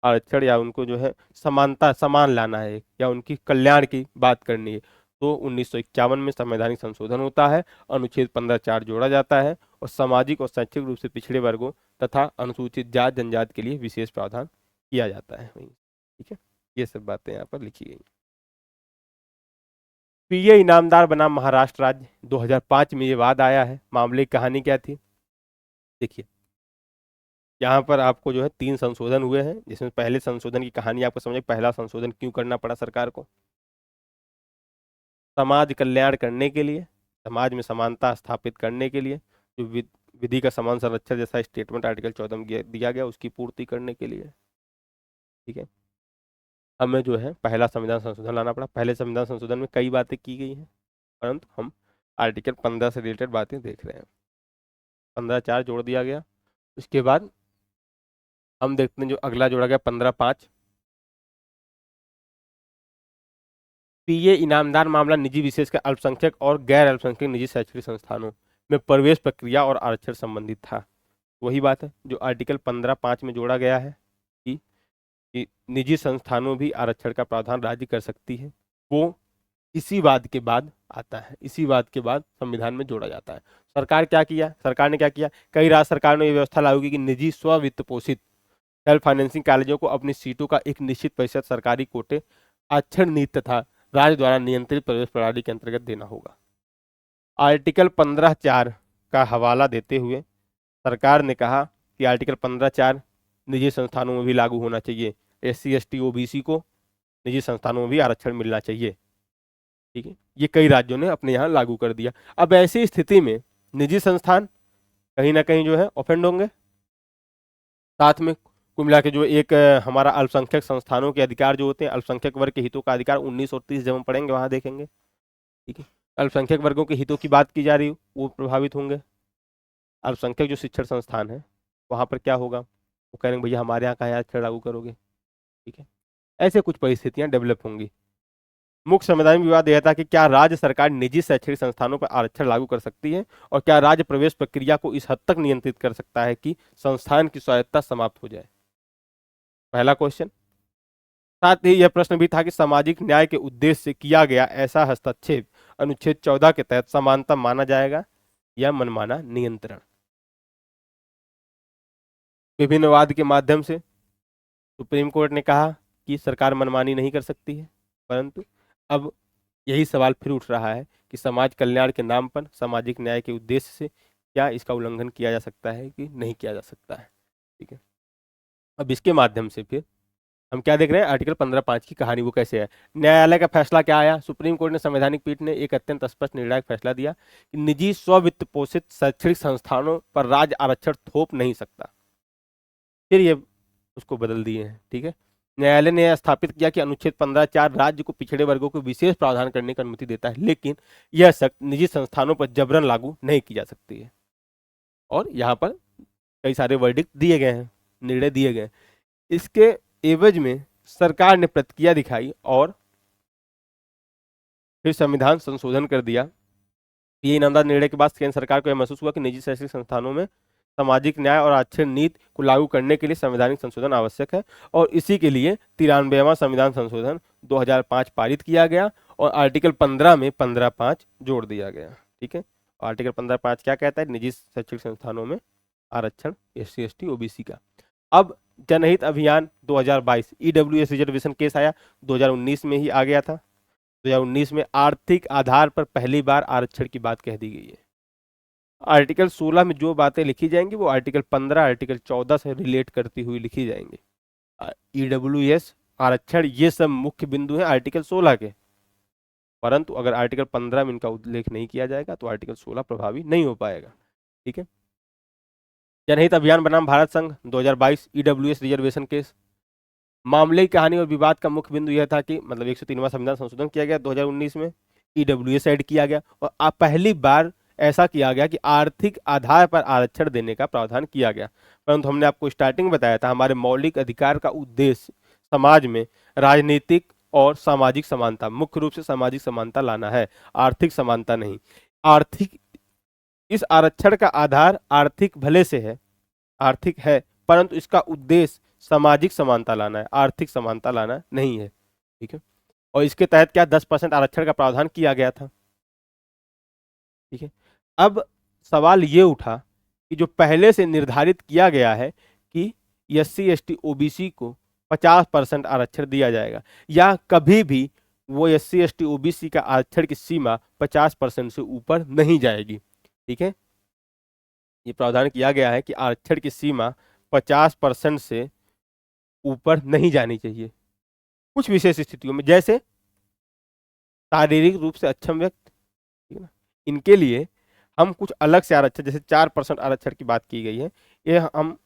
आरक्षण या उनको जो है समानता, समान लाना है या उनकी कल्याण की बात करनी है, तो 1951 में संवैधानिक संशोधन होता है, अनुच्छेद 15(4) जोड़ा जाता है और सामाजिक और शैक्षिक रूप से पिछड़े वर्गों तथा अनुसूचित जात जनजाति के लिए विशेष प्रावधान किया जाता है। ठीक है, ये सब बातें यहाँ पर लिखी गई। पीए इनामदार बना महाराष्ट्र राज्य, 2005 में ये वाद आया है। मामले की कहानी क्या थी देखिए, यहाँ पर आपको जो है 3 संशोधन हुए हैं, जिसमें पहले संशोधन की कहानी आपको समझ, पहला संशोधन क्यों करना पड़ा सरकार को। समाज कल्याण करने के लिए, समाज में समानता स्थापित करने के लिए, जो विधि का समान संरक्षण जैसा स्टेटमेंट आर्टिकल 14 में दिया गया, उसकी पूर्ति करने के लिए। ठीक है, हमें जो है पहला संविधान संशोधन लाना पड़ा। पहले संविधान संशोधन में कई बातें की गई हैं, परंतु हम आर्टिकल 15 से रिलेटेड बातें देख रहे हैं। 15(4) जोड़ दिया गया। उसके बाद हम देखते हैं जो अगला जोड़ा गया 15(5), पीए इनामदार मामला निजी विशेषकर अल्पसंख्यक और गैर अल्पसंख्यक निजी शैक्षणिक संस्थानों में प्रवेश प्रक्रिया और आरक्षण संबंधित था। वही बात है जो आर्टिकल 15(5) में जोड़ा गया है कि निजी संस्थानों भी आरक्षण का प्रावधान राज्य कर सकती है। वो इसी वाद के बाद आता है, इसी वाद के बाद संविधान में जोड़ा जाता है। सरकार क्या किया, सरकार ने क्या किया, कई राज्य सरकार ने यह व्यवस्था लागू की कि निजी स्व वित्त पोषित सेल्फ फाइनेंसिंग कॉलेजों को अपनी सीटों का एक निश्चित प्रतिशत सरकारी कोटे आरक्षण नीति तथा राज्य द्वारा नियंत्रित प्रवेश प्रणाली के अंतर्गत देना होगा। आर्टिकल 15(4) का हवाला देते हुए सरकार ने कहा कि आर्टिकल 15(4) निजी संस्थानों में भी लागू होना चाहिए। SC ST OBC को निजी संस्थानों में भी आरक्षण मिलना चाहिए। ठीक है, ये कई राज्यों ने अपने यहाँ लागू कर दिया। अब ऐसी स्थिति में निजी संस्थान कहीं ना कहीं जो है ऑफेंड होंगे, साथ में कुल मिला के जो एक हमारा अल्पसंख्यक संस्थानों के अधिकार जो होते हैं, अल्पसंख्यक वर्ग के हितों का अधिकार 19 और 30 जब हम पढ़ेंगे वहां देखेंगे। ठीक है, अल्पसंख्यक वर्गों के हितों की बात की जा रही हो, वो प्रभावित होंगे। अल्पसंख्यक जो शिक्षण संस्थान है वहां पर क्या होगा, वो कह रहे भैया हमारे यहाँ कहाँ आरक्षण लागू करोगे। ठीक है, ऐसे कुछ परिस्थितियां डेवलप होंगी। मुख्य संवैधानिक विवाद यह था कि क्या राज्य सरकार निजी शैक्षणिक संस्थानों पर आरक्षण लागू कर सकती है और क्या राज्य प्रवेश प्रक्रिया को इस हद तक नियंत्रित कर सकता है कि संस्थान की स्वायत्तता समाप्त हो जाए। पहला क्वेश्चन। साथ ही यह प्रश्न भी था कि सामाजिक न्याय के उद्देश्य से किया गया ऐसा हस्तक्षेप अनुच्छेद 14 के तहत समानता माना जाएगा या मनमाना नियंत्रण। विभिन्न वाद के माध्यम से सुप्रीम कोर्ट ने कहा कि सरकार मनमानी नहीं कर सकती है, परंतु अब यही सवाल फिर उठ रहा है कि समाज कल्याण के नाम पर सामाजिक न्याय के उद्देश्य से क्या इसका उल्लंघन किया जा सकता है कि नहीं किया जा सकता है। ठीक है, अब इसके माध्यम से फिर हम क्या देख रहे हैं, आर्टिकल 15(5) की कहानी वो कैसे है। न्यायालय का फैसला क्या आया, सुप्रीम कोर्ट ने संवैधानिक पीठ ने एक अत्यंत स्पष्ट निर्णायक फैसला दिया कि निजी स्ववित्त पोषित शैक्षणिक संस्थानों पर राज्य आरक्षण थोप नहीं सकता। फिर ये उसको बदल दिए हैं। ठीक है, न्यायालय ने यह स्थापित किया कि अनुच्छेद 15(4) राज्य को पिछड़े वर्गों को विशेष प्रावधान करने की अनुमति देता है, लेकिन यह शर्त निजी संस्थानों पर जबरन लागू नहीं की जा सकती है। और यहाँ पर कई सारे वर्डिक्ट दिए गए हैं, निर्णय दिए गए हैं। इसके एवज में सरकार ने प्रतिक्रिया दिखाई और फिर संविधान संशोधन कर दिया। ये नामदार निर्णय के बाद केंद्र सरकार को यह महसूस हुआ कि निजी शैक्षणिक संस्थानों में सामाजिक न्याय और आरक्षण नीति को लागू करने के लिए संवैधानिक संशोधन आवश्यक है, और इसी के लिए 93वां संविधान संशोधन 2005 पारित किया गया और आर्टिकल 15 में 15(5) जोड़ दिया गया। ठीक है, आर्टिकल 15(5) क्या कहता है, निजी शैक्षणिक संस्थानों में आरक्षण SC ST OBC का। अब जनहित अभियान 2022 EWS रिजर्वेशन केस आया, 2019 में ही आ गया था। 2019 में आर्थिक आधार पर पहली बार आरक्षण की बात कह दी गई है। आर्टिकल 16 में जो बातें लिखी जाएंगी वो आर्टिकल 15 आर्टिकल 14 से रिलेट करती हुई लिखी जाएंगी। EWS आरक्षण ये सब मुख्य बिंदु हैं आर्टिकल 16 के, परंतु अगर आर्टिकल 15 में इनका उल्लेख नहीं किया जाएगा तो आर्टिकल 16 प्रभावी नहीं हो पाएगा। ठीक है, जनहित अभियान बनाम भारत संघ 2022 EWS रिजर्वेशन केस। मामले की कहानी और विवाद का मुख्य बिंदु यह था कि मतलब 103वां संविधान संशोधन किया गया 2019 में, EWS ऐड किया गया और पहली बार ऐसा किया गया कि आर्थिक आधार पर आरक्षण देने का प्रावधान किया गया। परंतु हमने आपको स्टार्टिंग में बताया था हमारे मौलिक अधिकार का उद्देश्य समाज में राजनीतिक और सामाजिक समानता, मुख्य रूप से सामाजिक समानता लाना है, आर्थिक समानता नहीं। आर्थिक, इस आरक्षण का आधार आर्थिक भले से है, आर्थिक है, परंतु इसका उद्देश्य सामाजिक समानता लाना है, आर्थिक समानता लाना नहीं है। ठीक है, और इसके तहत क्या 10% आरक्षण का प्रावधान किया गया था। ठीक है, अब सवाल ये उठा कि जो पहले से निर्धारित किया गया है कि SC ST OBC को 50% आरक्षण दिया जाएगा या कभी भी वो SC ST OBC का आरक्षण की सीमा 50% से ऊपर नहीं जाएगी। ठीक है, ये प्रावधान किया गया है कि आरक्षण की सीमा 50% से ऊपर नहीं जानी चाहिए। कुछ विशेष स्थितियों में, जैसे शारीरिक रूप से अक्षम व्यक्ति, ठीक है ना, इनके लिए हम कुछ अलग से आरक्षण, जैसे 4% आरक्षण की बात की गई है, ये हम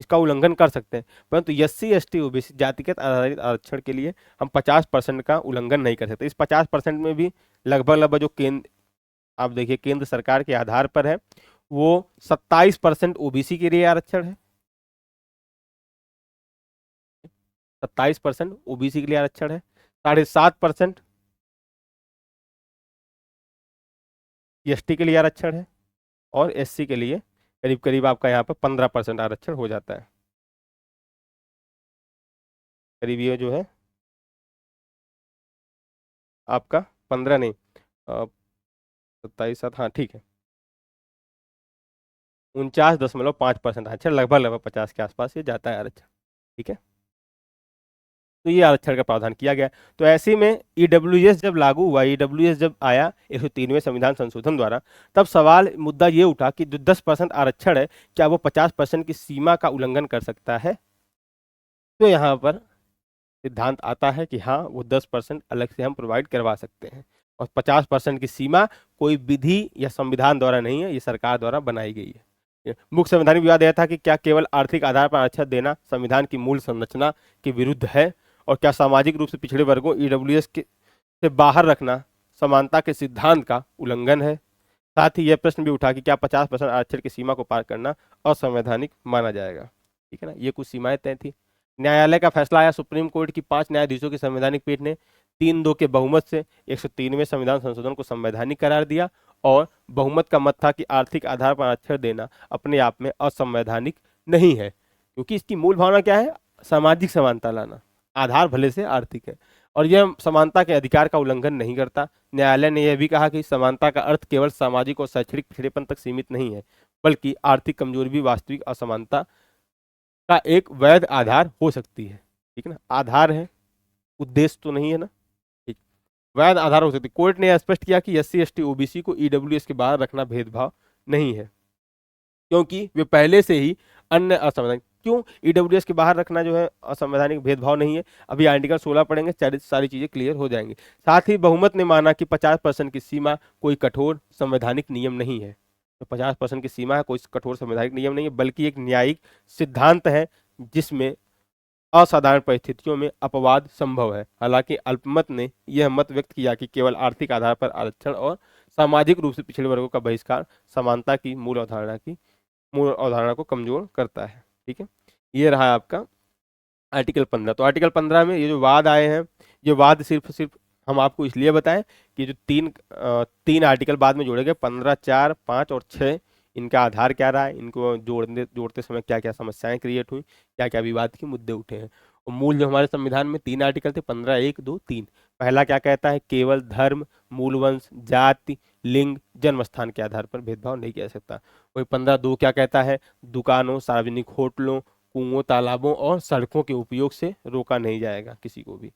इसका उल्लंघन कर सकते हैं, परंतु SC ST OBC जातिगत आधारित आरक्षण के लिए हम 50% का उल्लंघन नहीं कर सकते। इस 50% में भी लगभग लगभग जो केंद्र, आप देखिए केंद्र सरकार के आधार पर है, वो 27% OBC के लिए आरक्षण है, 27% OBC के लिए आरक्षण है, 7.5% ST के लिए आरक्षण है, और SC के लिए करीब करीब आपका यहाँ पर 15% आरक्षण हो जाता है। करीब ये जो है आपका 15 नहीं, 27 हाँ ठीक है, 49.5% आरक्षण, लगभग लगभग 50 के आसपास ये जाता है आरक्षण। ठीक है, तो ये आरक्षण का प्रावधान किया गया। तो ऐसे में EWS जब लागू हुआ, EWS जब आया 103वें संविधान संशोधन द्वारा, तब सवाल मुद्दा ये उठा कि जो 10% आरक्षण है क्या वो 50% की सीमा का उल्लंघन कर सकता है। तो यहाँ पर सिद्धांत आता है कि हाँ, वो 10% अलग से हम प्रोवाइड करवा सकते हैं, और 50% की सीमा कोई विधि या संविधान द्वारा नहीं है, ये सरकार द्वारा बनाई गई है। मुख्य संवैधानिक विवाद यह था कि क्या केवल आर्थिक आधार पर आरक्षण देना संविधान की मूल संरचना के विरुद्ध है, और क्या सामाजिक रूप से पिछड़े वर्गों EWS के से बाहर रखना समानता के सिद्धांत का उल्लंघन है। साथ ही यह प्रश्न भी उठा कि क्या 50% आरक्षण की सीमा को पार करना असंवैधानिक माना जाएगा। ठीक है ना, ये कुछ सीमाएं तय थी। न्यायालय का फैसला आया, सुप्रीम कोर्ट की 5 न्यायाधीशों की संवैधानिक पीठ ने 3-2 के बहुमत से 103वें संविधान संशोधन को संवैधानिक करार दिया, और बहुमत का मत था कि आर्थिक आधार पर आरक्षण देना अपने आप में असंवैधानिक नहीं है, क्योंकि इसकी मूल भावना क्या है, सामाजिक समानता लाना, आधार भले से आर्थिक है, और यह समानता के अधिकार का उल्लंघन नहीं करता। न्यायालय ने यह भी कहा कि समानता का अर्थ केवल सामाजिक और शैक्षणिक पिछड़ेपन तक सीमित नहीं है, बल्कि आर्थिक कमजोरी भी वास्तविक असमानता का एक वैध आधार हो सकती है। ठीक है ना, आधार है, उद्देश्य तो नहीं है ना। ठीक, वैध आधार हो सकती है। कोर्ट ने स्पष्ट किया कि SC ST OBC को EWS के बाहर रखना भेदभाव नहीं है, क्योंकि वे पहले से ही अन्य असंवैधानिक, क्यों EWS के बाहर रखना जो है असंवैधानिक भेदभाव नहीं है। अभी आर्टिकल 16 पढ़ेंगे, सारी चीजें क्लियर हो जाएंगी। साथ ही बहुमत ने माना कि 50% की सीमा कोई कठोर संवैधानिक नियम नहीं है। तो 50% की सीमा है, कोई कठोर संवैधानिक नियम नहीं है, बल्कि एक न्यायिक सिद्धांत है जिसमें असाधारण परिस्थितियों में अपवाद संभव है। हालांकि अल्पमत ने यह मत व्यक्त किया कि केवल आर्थिक आधार पर आरक्षण और सामाजिक रूप से पिछड़े वर्गों का बहिष्कार समानता की मूल अवधारणा को कमजोर करता है। ठीक है, ये रहा आपका आर्टिकल 15। तो आर्टिकल 15 में ये जो वाद आए हैं, ये वाद सिर्फ हम आपको इसलिए बताएं कि जो तीन आर्टिकल बाद में जोड़े गए, 15, 4, 5 और 6, इनका आधार क्या रहा है, इनको जोड़ते समय क्या क्या समस्याएं क्रिएट हुई, क्या क्या विवाद के मुद्दे उठे हैं। और मूल जो हमारे संविधान में 3 आर्टिकल थे, 15, 1, 2, 3। पहला क्या कहता है, केवल धर्म, मूल वंश, जाति, लिंग, जन्म स्थान के आधार पर भेदभाव नहीं किया जा सकता। वही 15.2 क्या कहता है, दुकानों, सार्वजनिक होटलों, कुओं, तालाबों और सड़कों के उपयोग से रोका नहीं जाएगा किसी को भी।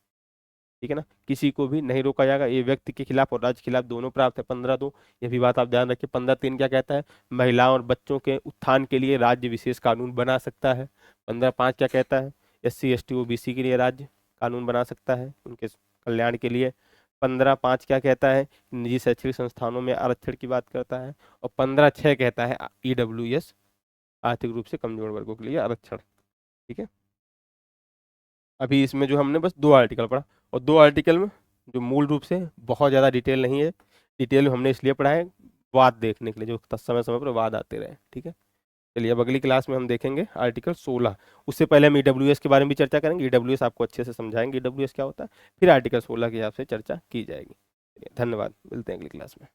ठीक है ना, किसी को भी नहीं रोका जाएगा। ये व्यक्ति के खिलाफ और राज्य के खिलाफ दोनों प्राप्त है 15.2। ये भी बात आप ध्यान रखिए। 15.3 क्या कहता है, महिलाओं और बच्चों के उत्थान के लिए राज्य विशेष कानून बना सकता है। 15.5 क्या कहता है, SC ST OBC के लिए राज्य कानून बना सकता है उनके कल्याण के लिए। 15.5 क्या कहता है, निजी शैक्षणिक संस्थानों में आरक्षण की बात करता है। और 15.6 कहता है EWS आर्थिक रूप से कमजोर वर्गों के लिए आरक्षण। ठीक है, अभी इसमें जो हमने बस 2 आर्टिकल पढ़ा, और 2 आर्टिकल में जो मूल रूप से बहुत ज़्यादा डिटेल नहीं है, डिटेल हमने इसलिए पढ़ा है वाद देखने के लिए, जो समय समय पर वाद आते रहे। ठीक है, चलिए अब अगली क्लास में हम देखेंगे आर्टिकल 16। उससे पहले हम EWS के बारे में भी चर्चा करेंगे, EWS आपको अच्छे से समझाएंगे EWS क्या होता है, फिर आर्टिकल 16 की आपसे चर्चा की जाएगी। धन्यवाद, मिलते हैं अगली क्लास में।